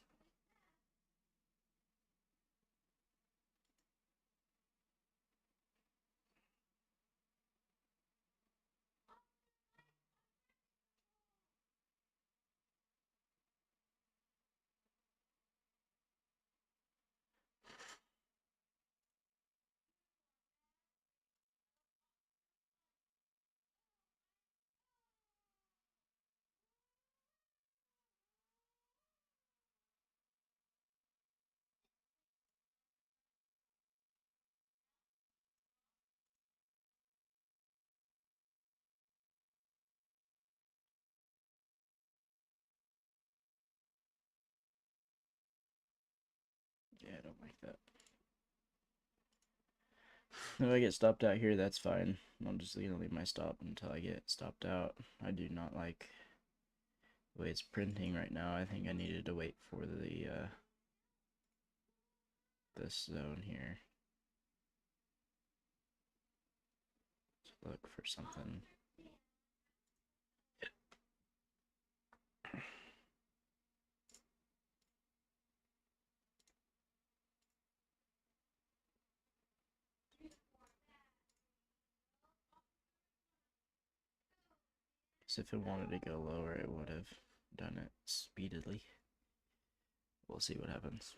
Speaker 2: Yeah, I don't like that. If I get stopped out here, that's fine. I'm just gonna leave my stop until I get stopped out. I do not like the way it's printing right now. I think I needed to wait for the this zone here to look for something. So if it wanted to go lower, it would have done it speedily. We'll see what happens.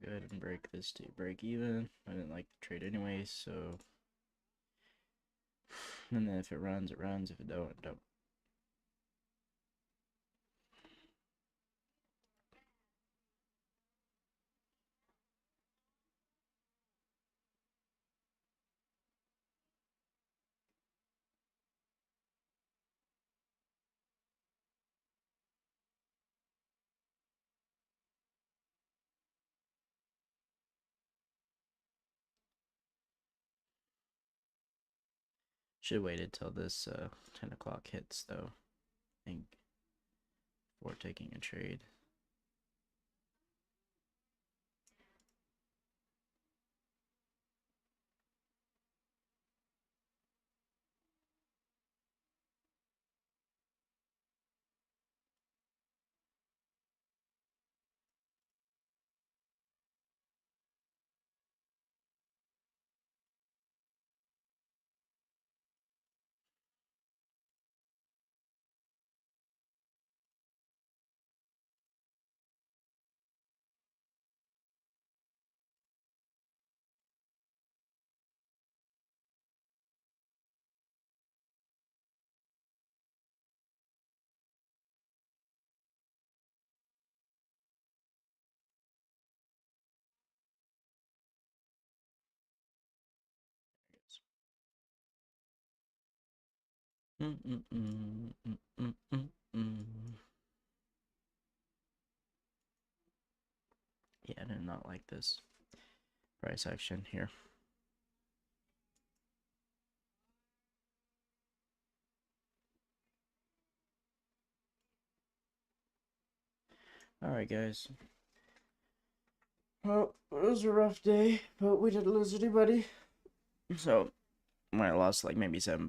Speaker 2: Go ahead and break this to break even. I didn't like the trade anyway, so. And then if it runs, it runs. If it don't, it don't. Should have waited till this 10 o'clock hits, though, I think, before taking a trade. Yeah, I did not like this price action here. Alright, guys. Well, it was a rough day, but we didn't lose anybody. So, might have lost like maybe $7.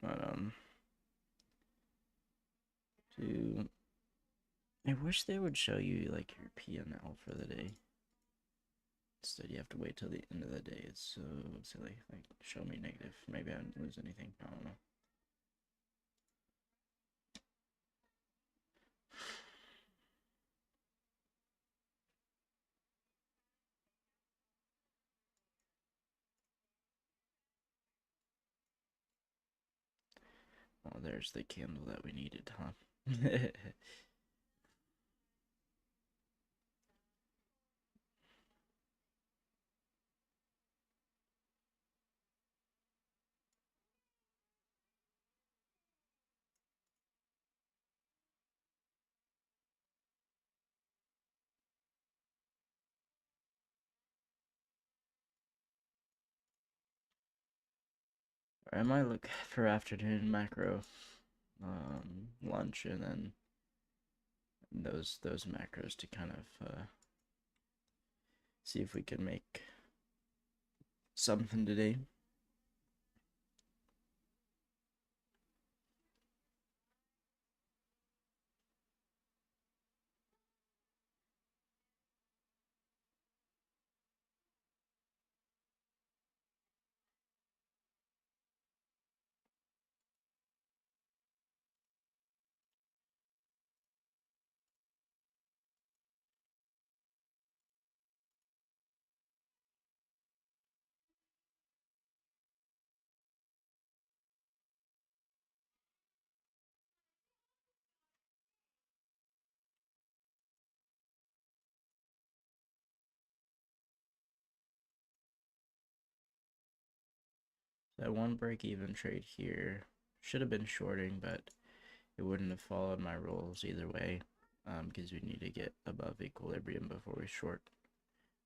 Speaker 2: But, to... I wish they would show you like your P&L for the day. Instead, you have to wait till the end of the day. It's so silly. Like, show me negative. Maybe I didn't lose anything. I don't know. Oh, there's the candle that we needed, huh? I might look for afternoon macro lunch and then those macros to kind of see if we can make something today. That one break even trade here should have been shorting, but it wouldn't have followed my rules either way, because we need to get above equilibrium before we short,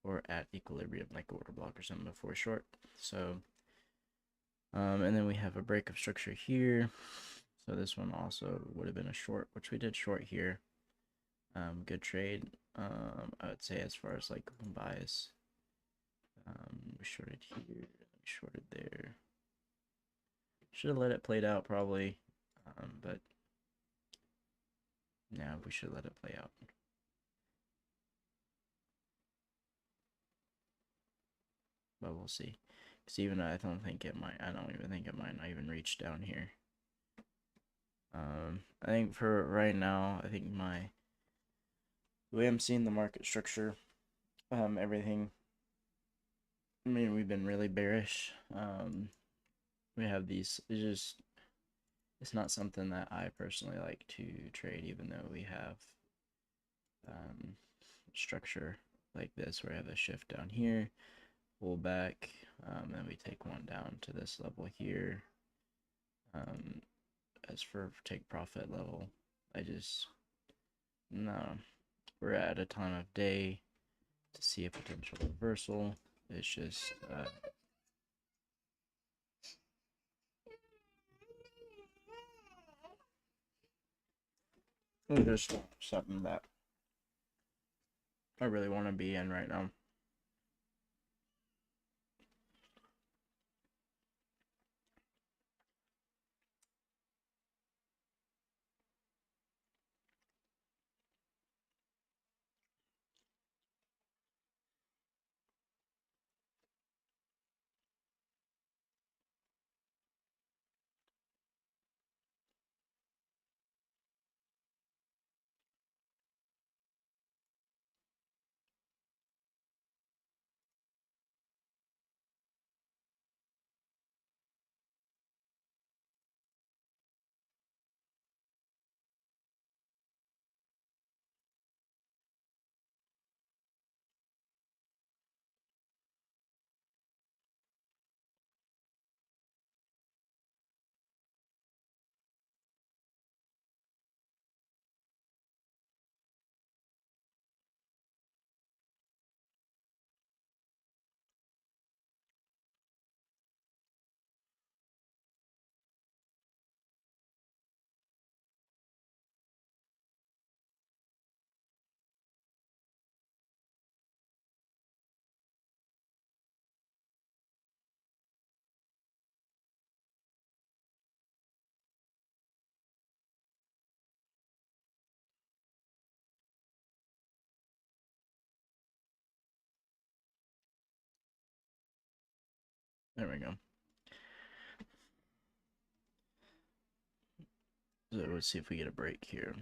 Speaker 2: or at equilibrium like order block or something before we short. So, and then we have a break of structure here. So this one also would have been a short, which we did short here. Good trade. I would say as far as like bias, we shorted here, we shorted there. Should have let it played out probably, but yeah, we should let it play out. But we'll see. Because even I don't think it might. I don't even think it might not even reach down here. I think for right now, I think the way I'm seeing the market structure, everything. I mean, we've been really bearish. We have these. It's not something that I personally like to trade, even though we have structure like this, where we have a shift down here, pull back, then we take one down to this level here. As for take profit level, no, we're at a time of day to see a potential reversal. It's just something that I really want to be in right now. There we go. So let's see if we get a break here.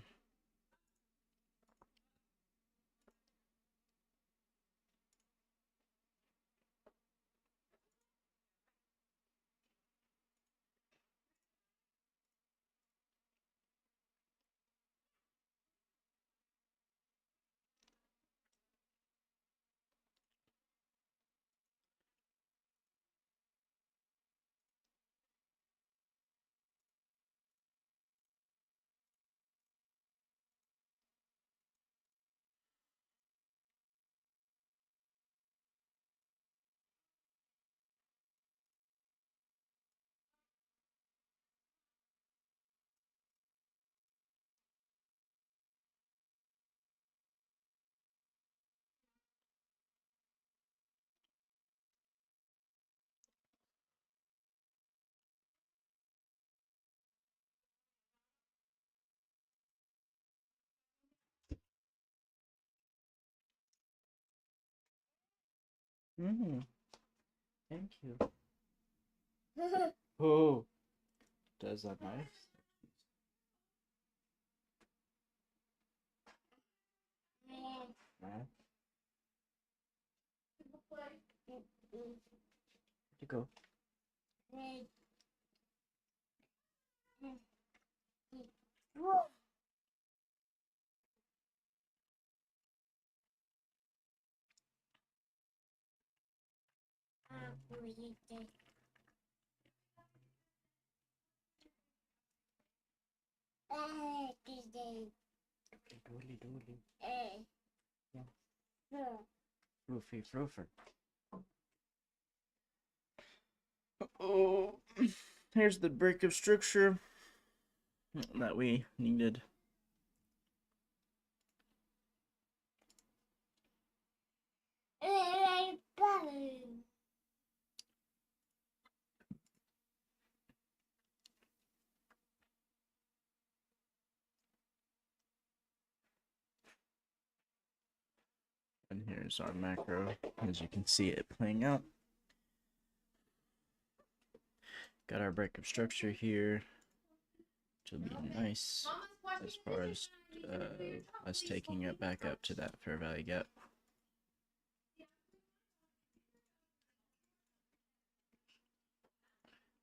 Speaker 2: Thank you. Oh, does that nice? To go. Doodly doodly. Yeah. Roofy roofer. Oh, here's the breakup structure that we needed. And here's our macro, as you can see it playing out. Got our breakup structure here, which will be nice as far as us taking it back up to that fair value gap.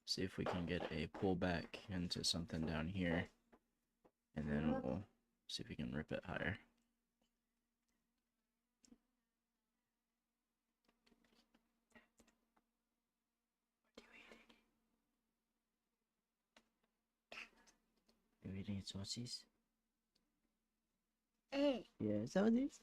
Speaker 2: See if we can get a pullback into something down here, and then we'll see if we can rip it higher. Are you eating sausages? Yeah, sausages.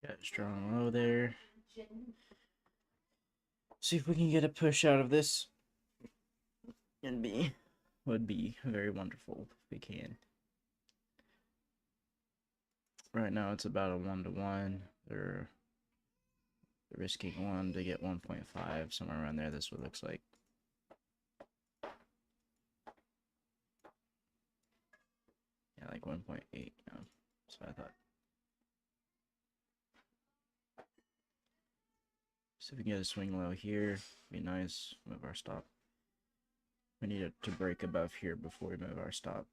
Speaker 2: Got a strong low there. See if we can get a push out of this. Would be very wonderful if we can. Right now it's about a 1-to-1. They're risking 1 to get 1.5, somewhere around there. This what looks like. Yeah, like 1.8. So I thought. So if we can get a swing low here, be nice. Move our stop. We need it to break above here before we move our stop.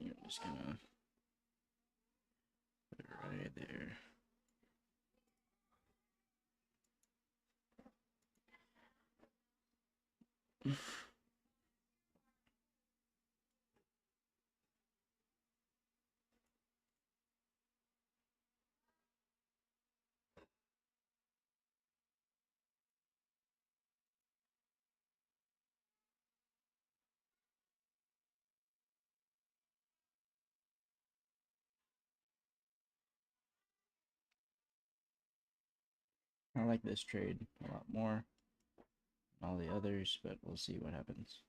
Speaker 2: I'm just gonna put it right there. I like this trade a lot more than all the others, but we'll see what happens.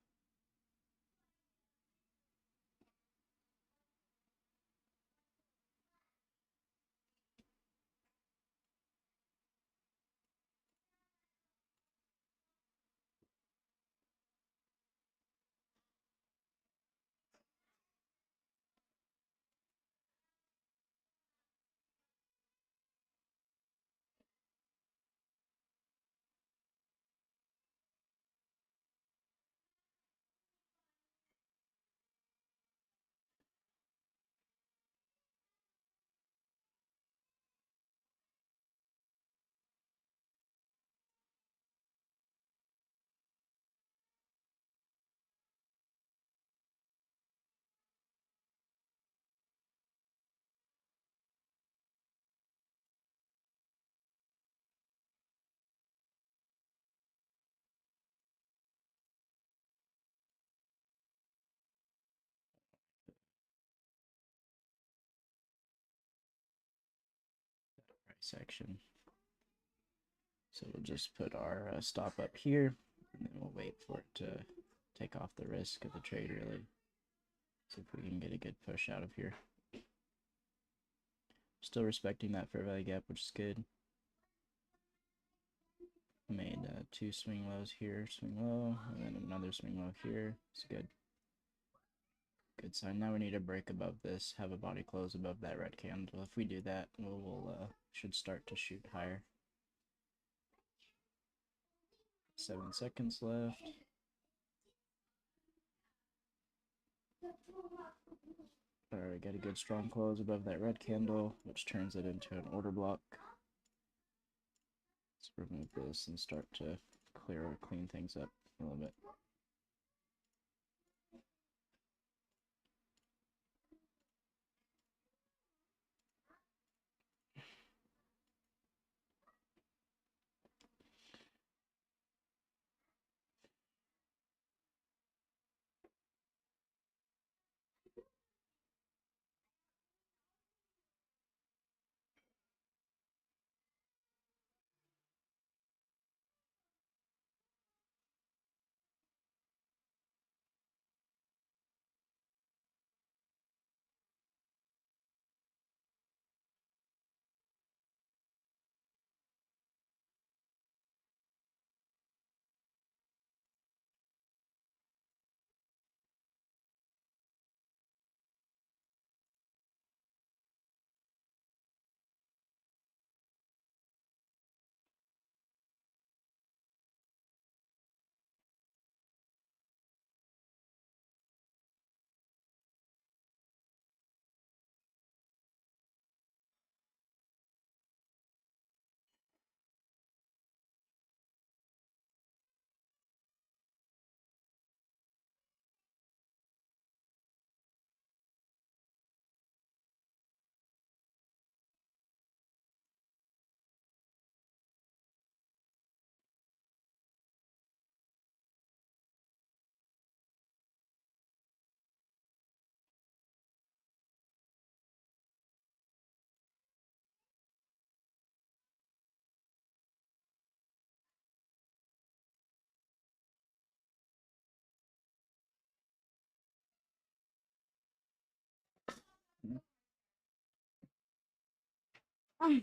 Speaker 2: Price action. So we'll just put our stop up here, and then we'll wait for it to take off the risk of the trade, really. See if we can get a good push out of here. Still respecting that fair value gap, which is good. Made 2 swing lows here, swing low, and then another swing low here. It's good. Good sign. Now we need to break above this, have a body close above that red candle. If we do that, we'll should start to shoot higher. 7 seconds left. Alright, got a good strong close above that red candle, which turns it into an order block. Let's remove this and start to clean things up a little bit. And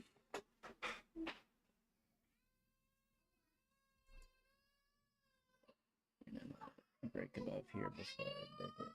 Speaker 2: then break above here before I break it.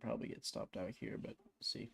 Speaker 2: Probably get stopped out here, but see.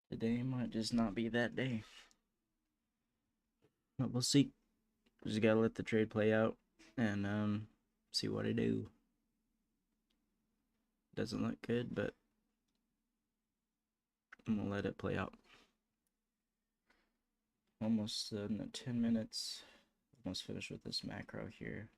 Speaker 2: Today might just not be that day. But we'll see. Just gotta let the trade play out and see what I do. Doesn't look good, but I'm gonna let it play out. Almost in the 10 minutes. Almost finished with this macro here.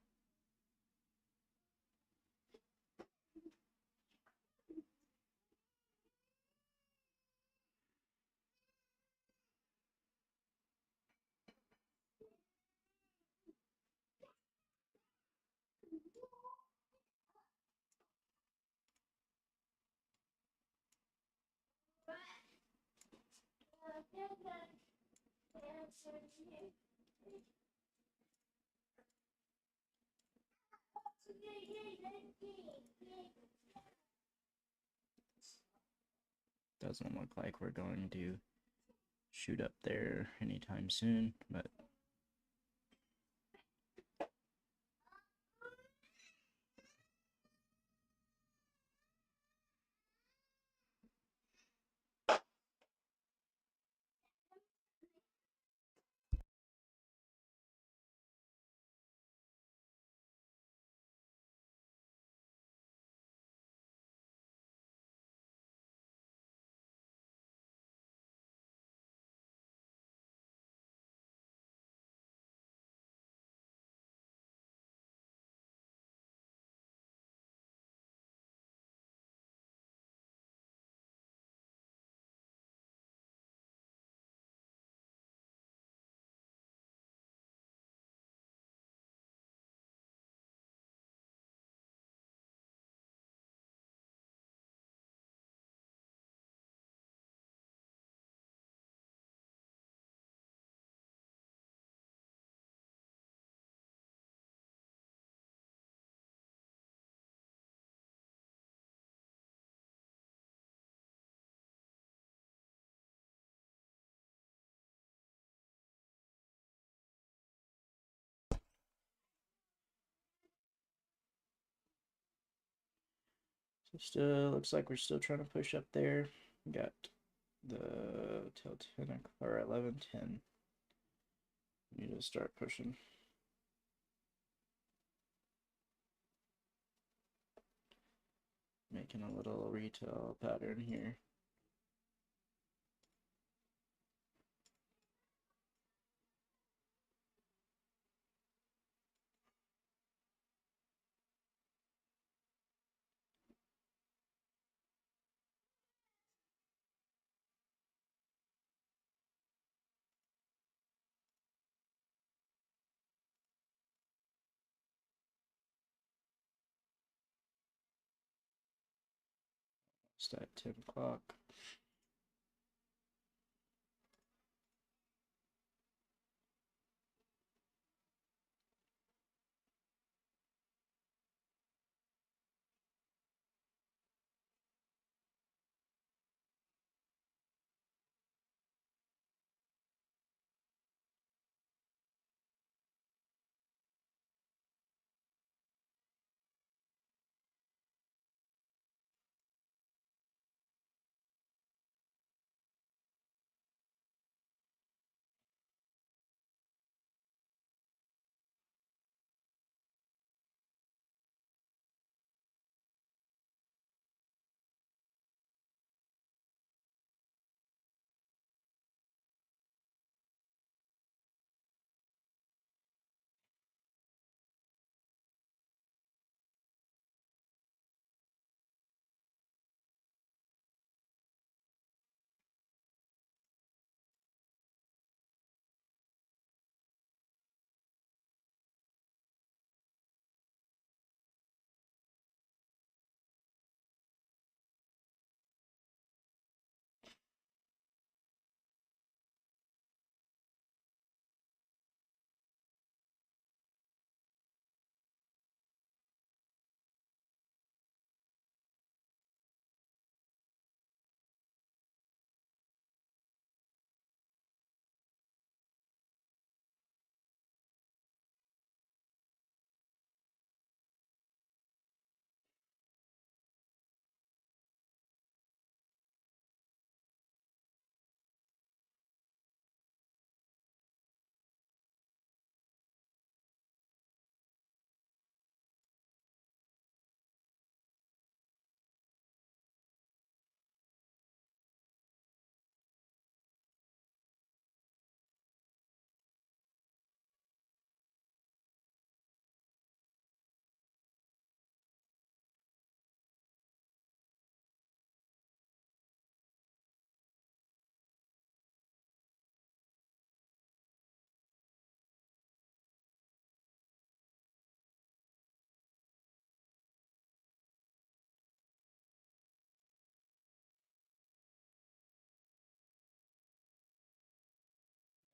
Speaker 2: Doesn't look like we're going to shoot up there anytime soon, but so still looks like we're still trying to push up there. Got the till 10 or 11:10. Need to start pushing. Making a little retail pattern here. Just at 10 o'clock.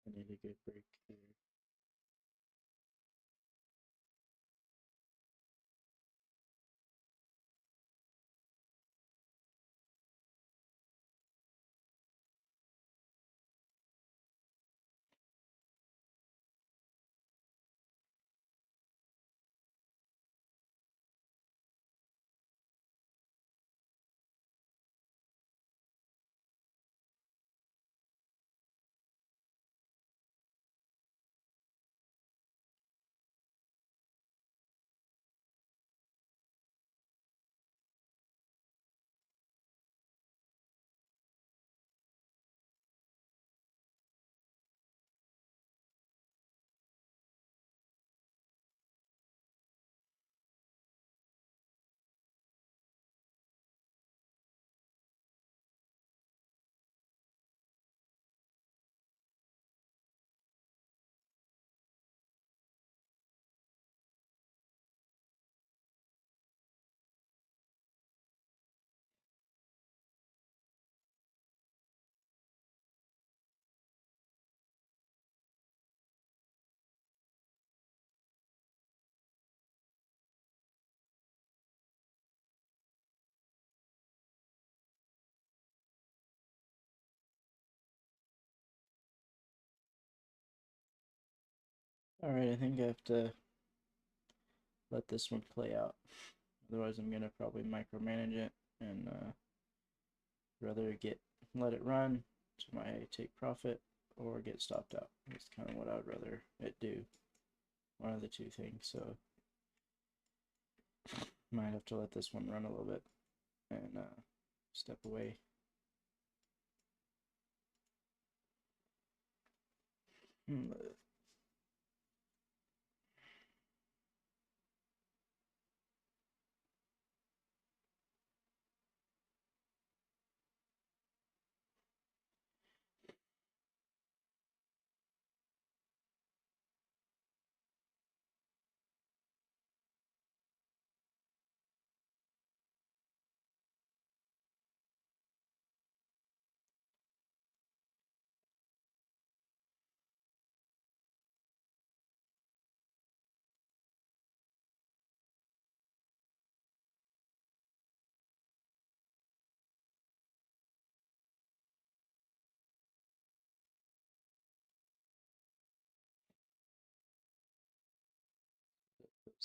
Speaker 2: I need a good break here. Alright, I think I have to let this one play out. Otherwise, I'm gonna probably micromanage it and rather let it run to my take profit or get stopped out. That's kind of what I would rather it do. One of the two things. So might have to let this one run a little bit and step away.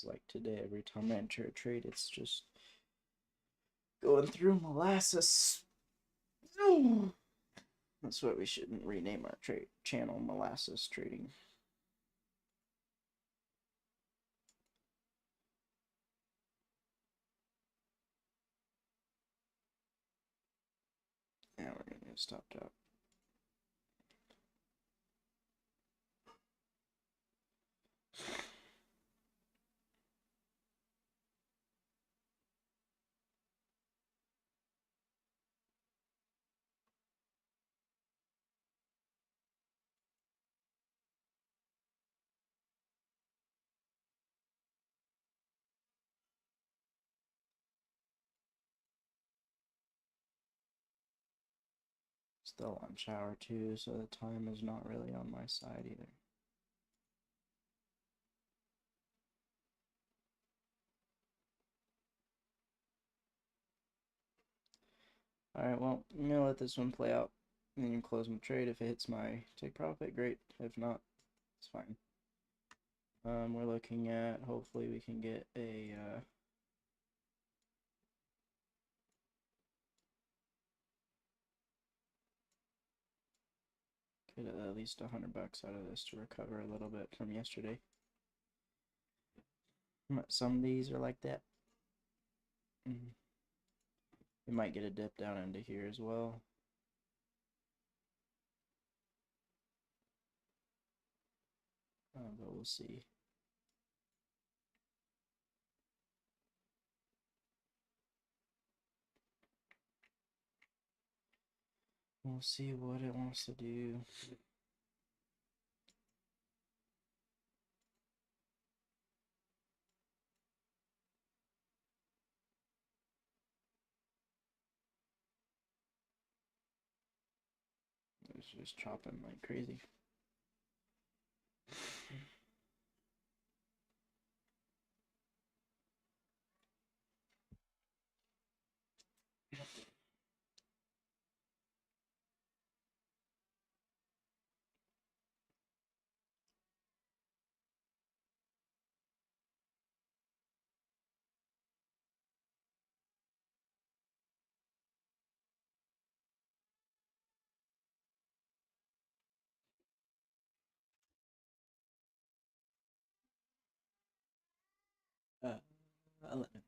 Speaker 2: It's like today, every time I enter a trade, it's just going through molasses. That's why we shouldn't rename our trade channel Molasses Trading. Now we're gonna get stopped out. Still lunch hour too, so the time is not really on my side either. Alright, well, I'm gonna let this one play out and then you close my trade. If it hits my take profit, great. If not, it's fine. We're looking at, hopefully we can get a get at least $100 out of this to recover a little bit from yesterday. Some of these are like that. We might get a dip down into here as well. But we'll see. We'll see what it wants to do. It's just chopping like crazy. Uh, 11.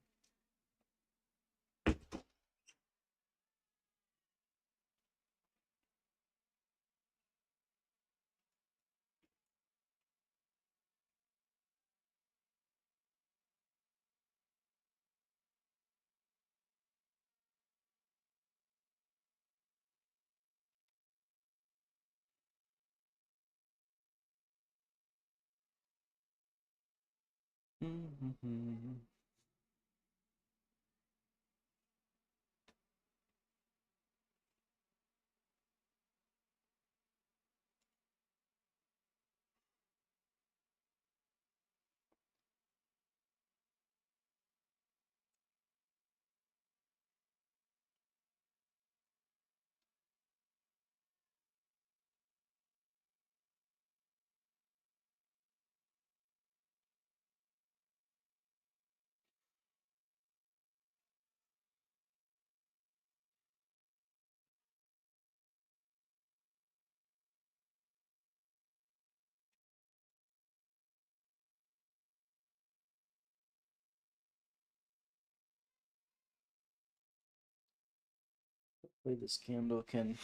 Speaker 2: Hopefully this candle can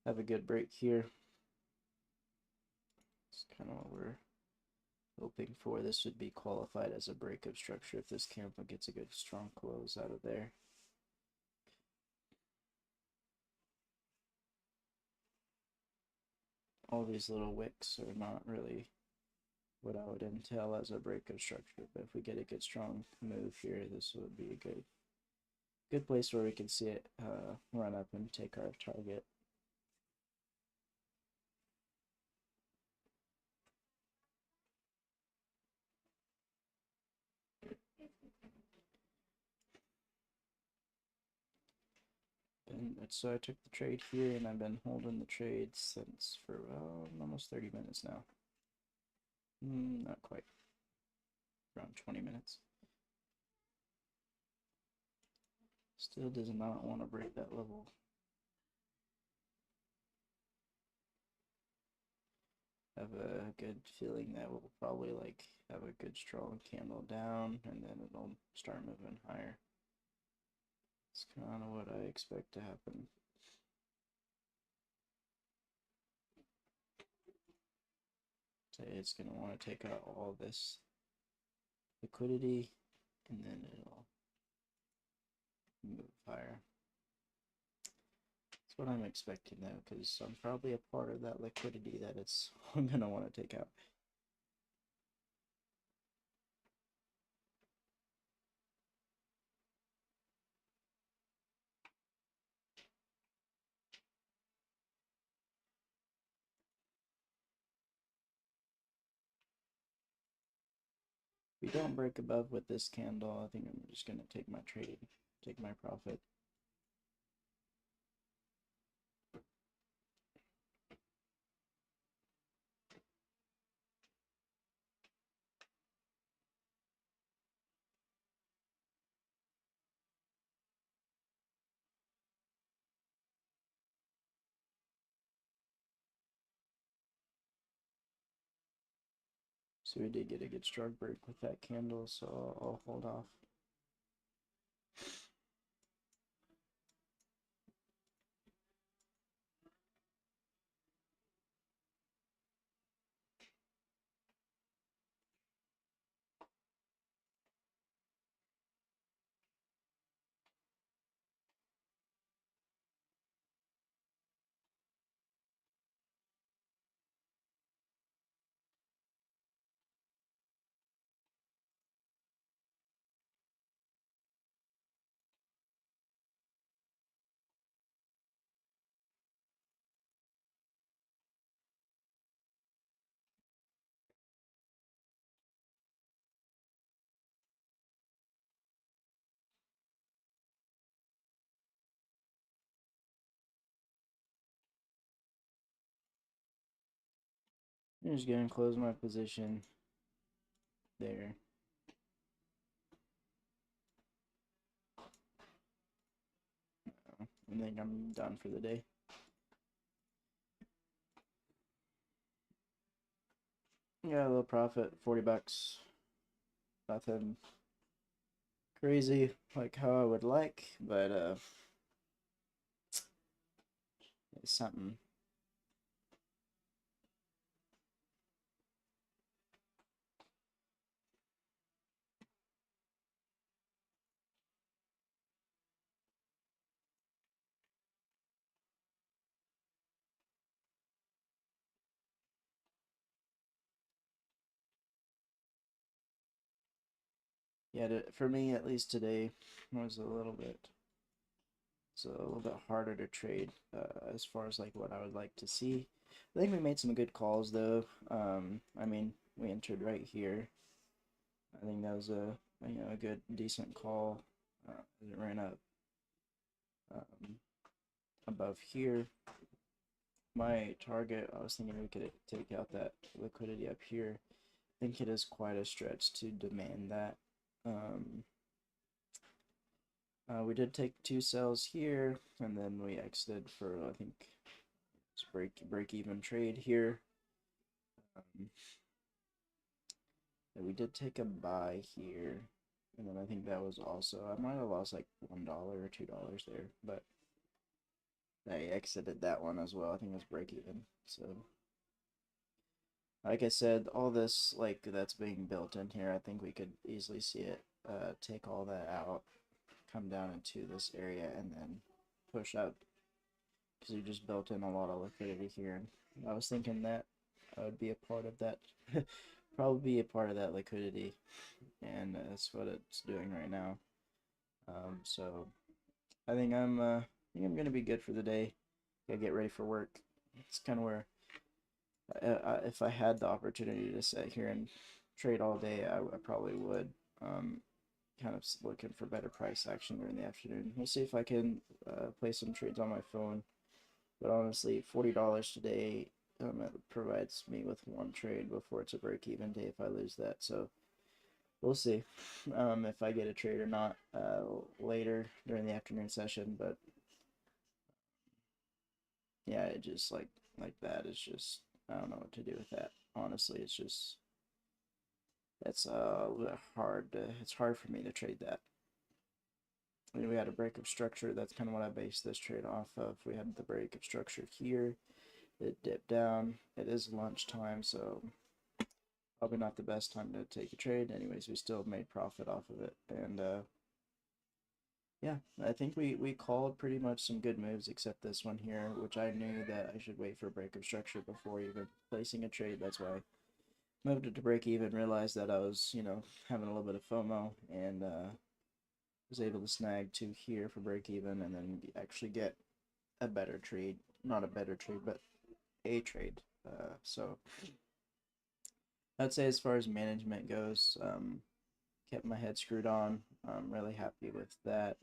Speaker 2: have a good break here. It's kind of what we're hoping for. This would be qualified as a break of structure if this candle gets a good strong close out of there. All these little wicks are not really what I would entail as a break of structure, but if we get a good strong move here, this would be a good place where we can see it run up and take our target. And so I took the trade here, and I've been holding the trade since for almost 30 minutes now. Not quite. around 20 minutes. Still does not want to break that level. Have a good feeling that we'll probably like have a good strong candle down and then it'll start moving higher. It's kind of what I expect to happen. So it's going to want to take out all this liquidity and then it'll move higher. That's what I'm expecting though, because I'm probably a part of that liquidity that it's going to want to take out. If we don't break above with this candle, I think I'm just going to take my trade, take my profit. So we did get a good strong break with that candle, so I'll hold off. I'm just going to close my position there. I think I'm done for the day. Yeah, a little profit, 40 bucks. Nothing crazy like how I would like, but it's something. Yeah, for me at least today was a little bit. It's a little bit harder to trade as far as like what I would like to see. I think we made some good calls though. I mean, we entered right here. I think that was a good decent call. It ran up above here. My target, I was thinking we could take out that liquidity up here. I think it is quite a stretch to demand that. We did take 2 sells here, and then we exited for, I think, it's break even trade here. And we did take a buy here, and then I think that was also, I might have lost like $1 or $2 there, but I exited that one as well. I think it was break even. So, like I said, all this like that's being built in here, I think we could easily see it take all that out, come down into this area, and then push up because you just built in a lot of liquidity here. And I was thinking that I would be a part of that, probably be a part of that liquidity, and that's what it's doing right now. So I think I'm gonna be good for the day. Gotta get ready for work. It's kind of where if I had the opportunity to sit here and trade all day, I probably would. Kind of looking for better price action during the afternoon. We'll see if I can play some trades on my phone. But honestly, $40 today it provides me with one trade before it's a break-even day if I lose that. So we'll see if I get a trade or not later during the afternoon session. But yeah, it just like that is just, I don't know what to do with that. Honestly, it's just, it's a little bit hard to, it's hard for me to trade that. I mean, we had a break of structure. That's kind of what I based this trade off of. We had the break of structure here. It dipped down. It is lunchtime, so probably not the best time to take a trade. Anyways, we still made profit off of it. And yeah, I think we called pretty much some good moves except this one here, which I knew that I should wait for a break of structure before even placing a trade. That's why I moved it to break even, realized that I was, having a little bit of FOMO, and was able to snag two here for break even, and then actually get a better trade. Not a better trade, but a trade. So I'd say as far as management goes, kept my head screwed on. I'm really happy with that.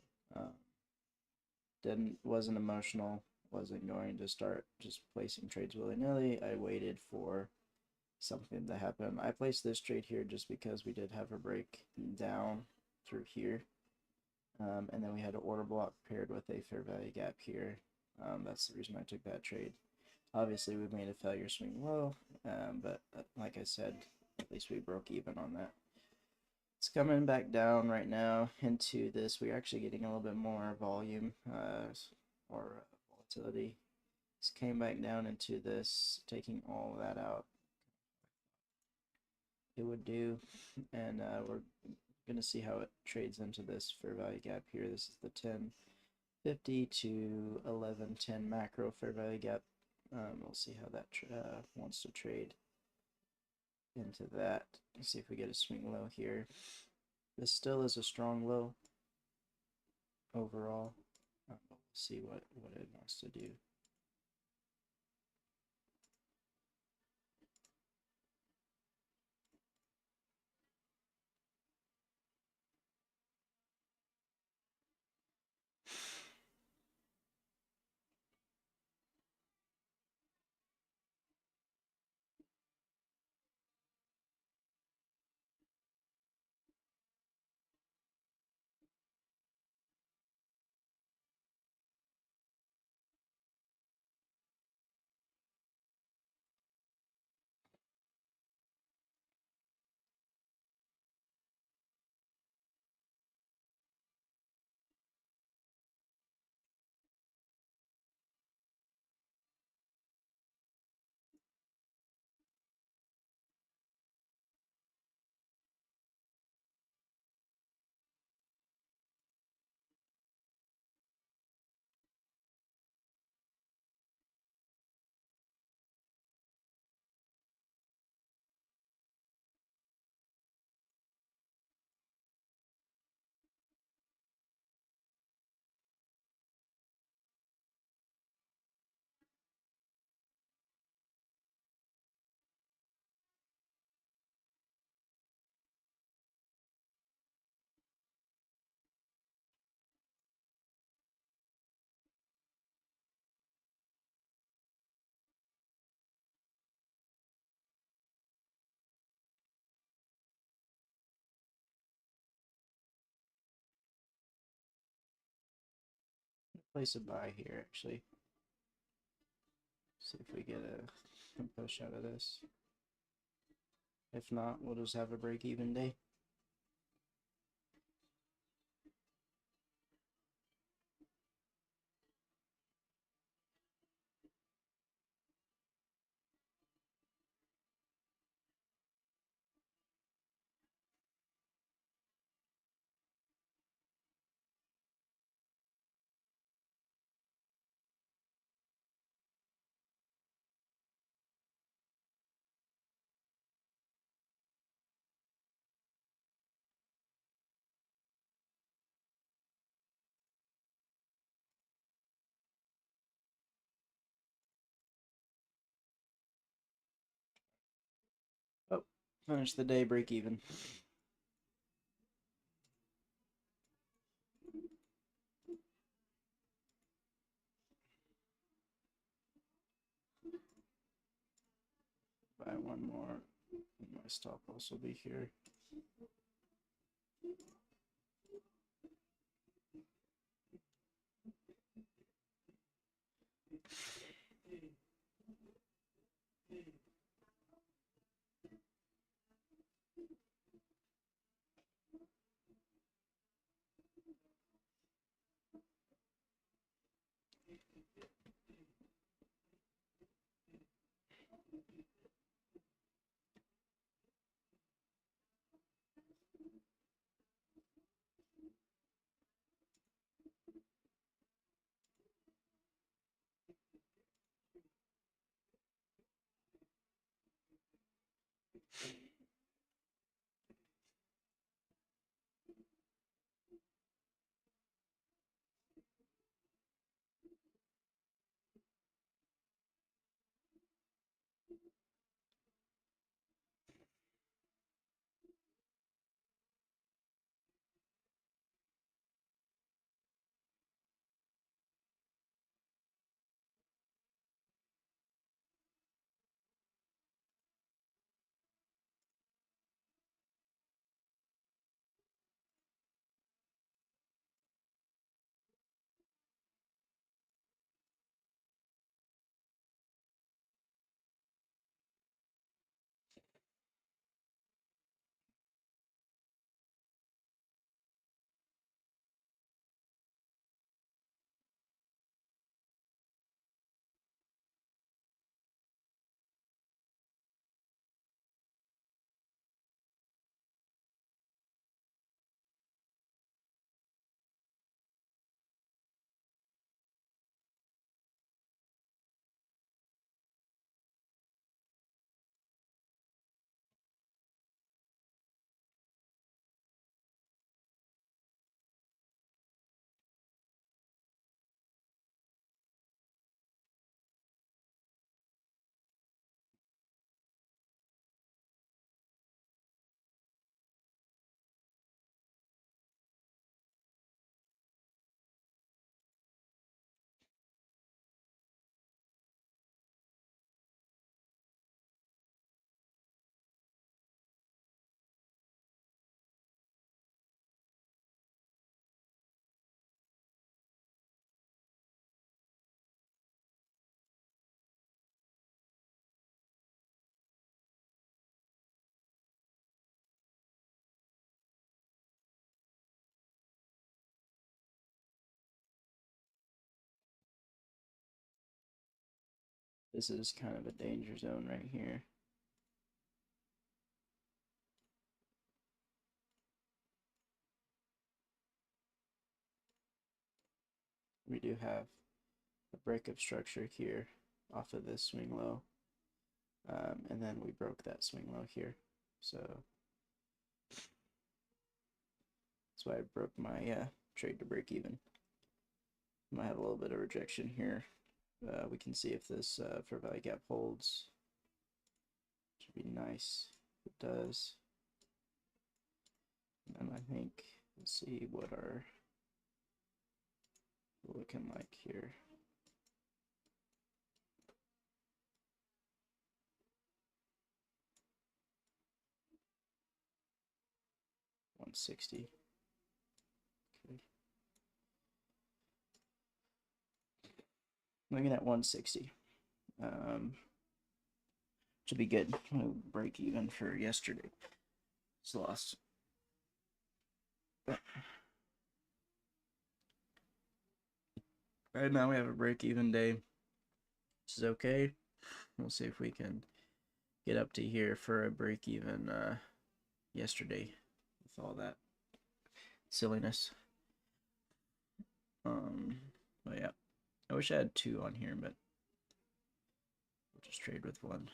Speaker 2: Wasn't emotional. Wasn't going to start just placing trades willy nilly. I waited for something to happen. I placed this trade here just because we did have a break down through here. And then we had an order block paired with a fair value gap here. That's the reason I took that trade. Obviously, we made a failure swing low, but like I said, at least we broke even on that. It's coming back down right now into this. We're actually getting a little bit more volume or volatility. This came back down into this, taking all of that out. It would do, and we're gonna see how it trades into this fair value gap here. This is the 1050 to 1110 macro fair value gap. We'll see how that wants to trade into that. Let's see if we get a swing low here. This still is a strong low overall. We'll see what it wants to do. Place a buy here actually. See if we get a push out of this. If not, we'll just have a break even day. Oh, finish the day break even. Buy one more. My stop loss will be here. This is kind of a danger zone right here. We do have a breakup structure here off of this swing low. And then we broke that swing low here. So that's why I broke my trade to break even. Might have a little bit of rejection here. We can see if this fair value gap holds. Should be nice. If it does. And I think, let's see what our looking like here. $160. Okay. Looking at 160. Should be good. Break even for yesterday. It's lost. Right now we have a break even day. This is okay. We'll see if we can get up to here for a break even yesterday with all that silliness. But yeah, I wish I had 2 on here, but we'll just trade with 1.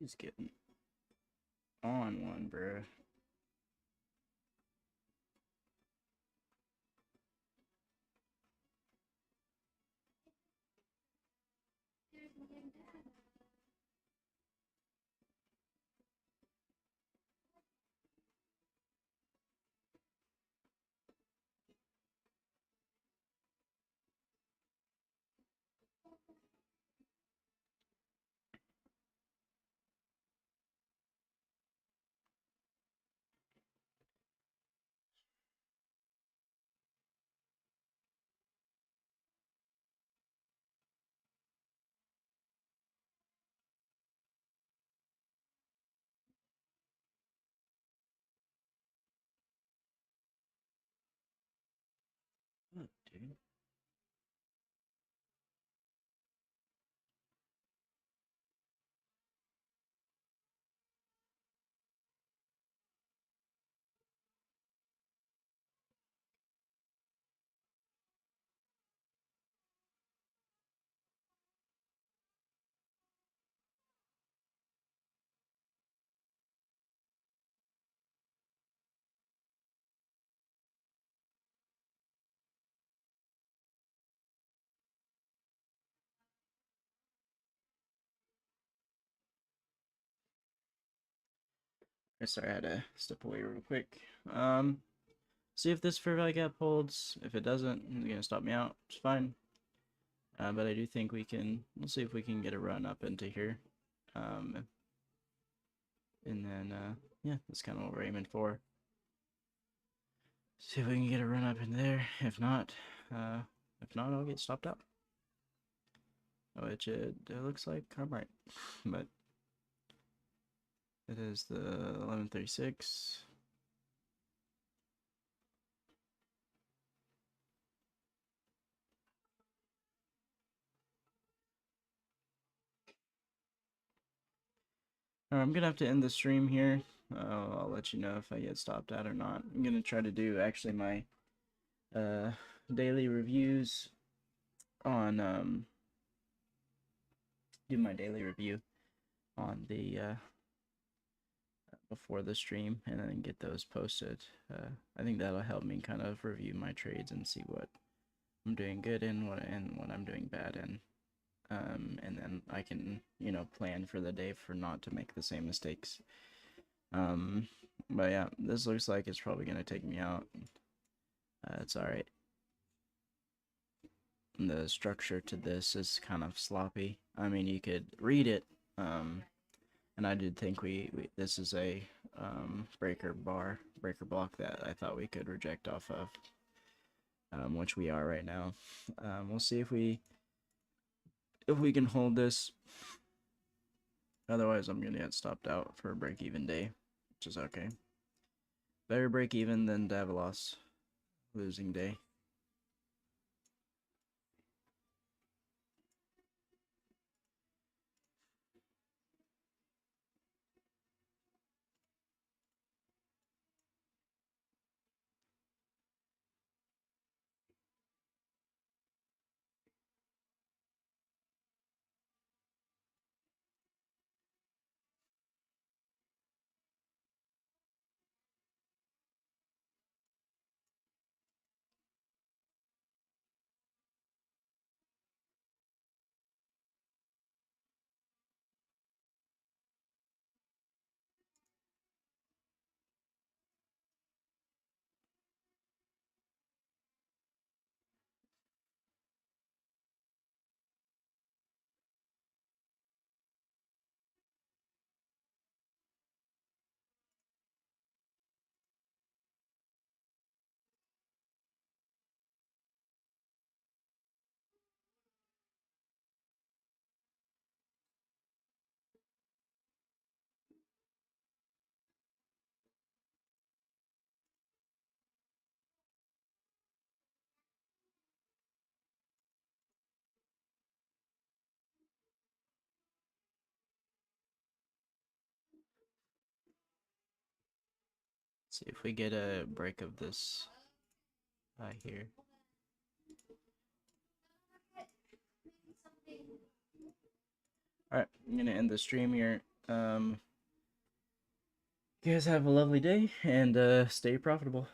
Speaker 2: He's getting on one, bruh. What, dude? Sorry, I had to step away real quick. See if this fair value gap holds. If it doesn't, it's gonna stop me out. It's fine. But I do think we can. We'll see if we can get a run up into here. And then yeah, that's kind of what we're aiming for. See if we can get a run up in there. If not, I'll get stopped out. Which it looks like I'm right, but it is the 11:36. I'm gonna have to end the stream here. I'll let you know if I get stopped out or not. I'm gonna try to do actually my daily reviews on do my daily review on the before the stream and then get those posted. I think that'll help me kind of review my trades and see what I'm doing good in, what I'm doing bad in. And then I can, plan for the day for not to make the same mistakes. But yeah, this looks like it's probably gonna take me out. It's alright. The structure to this is kind of sloppy. I mean, you could read it, and I did think this is a breaker block that I thought we could reject off of, which we are right now. We'll see if we can hold this. Otherwise, I'm gonna get stopped out for a break-even day, which is okay. Better break even than to have a losing day. See if we get a break of this here. Alright, I'm gonna end the stream here. You guys have a lovely day and stay profitable.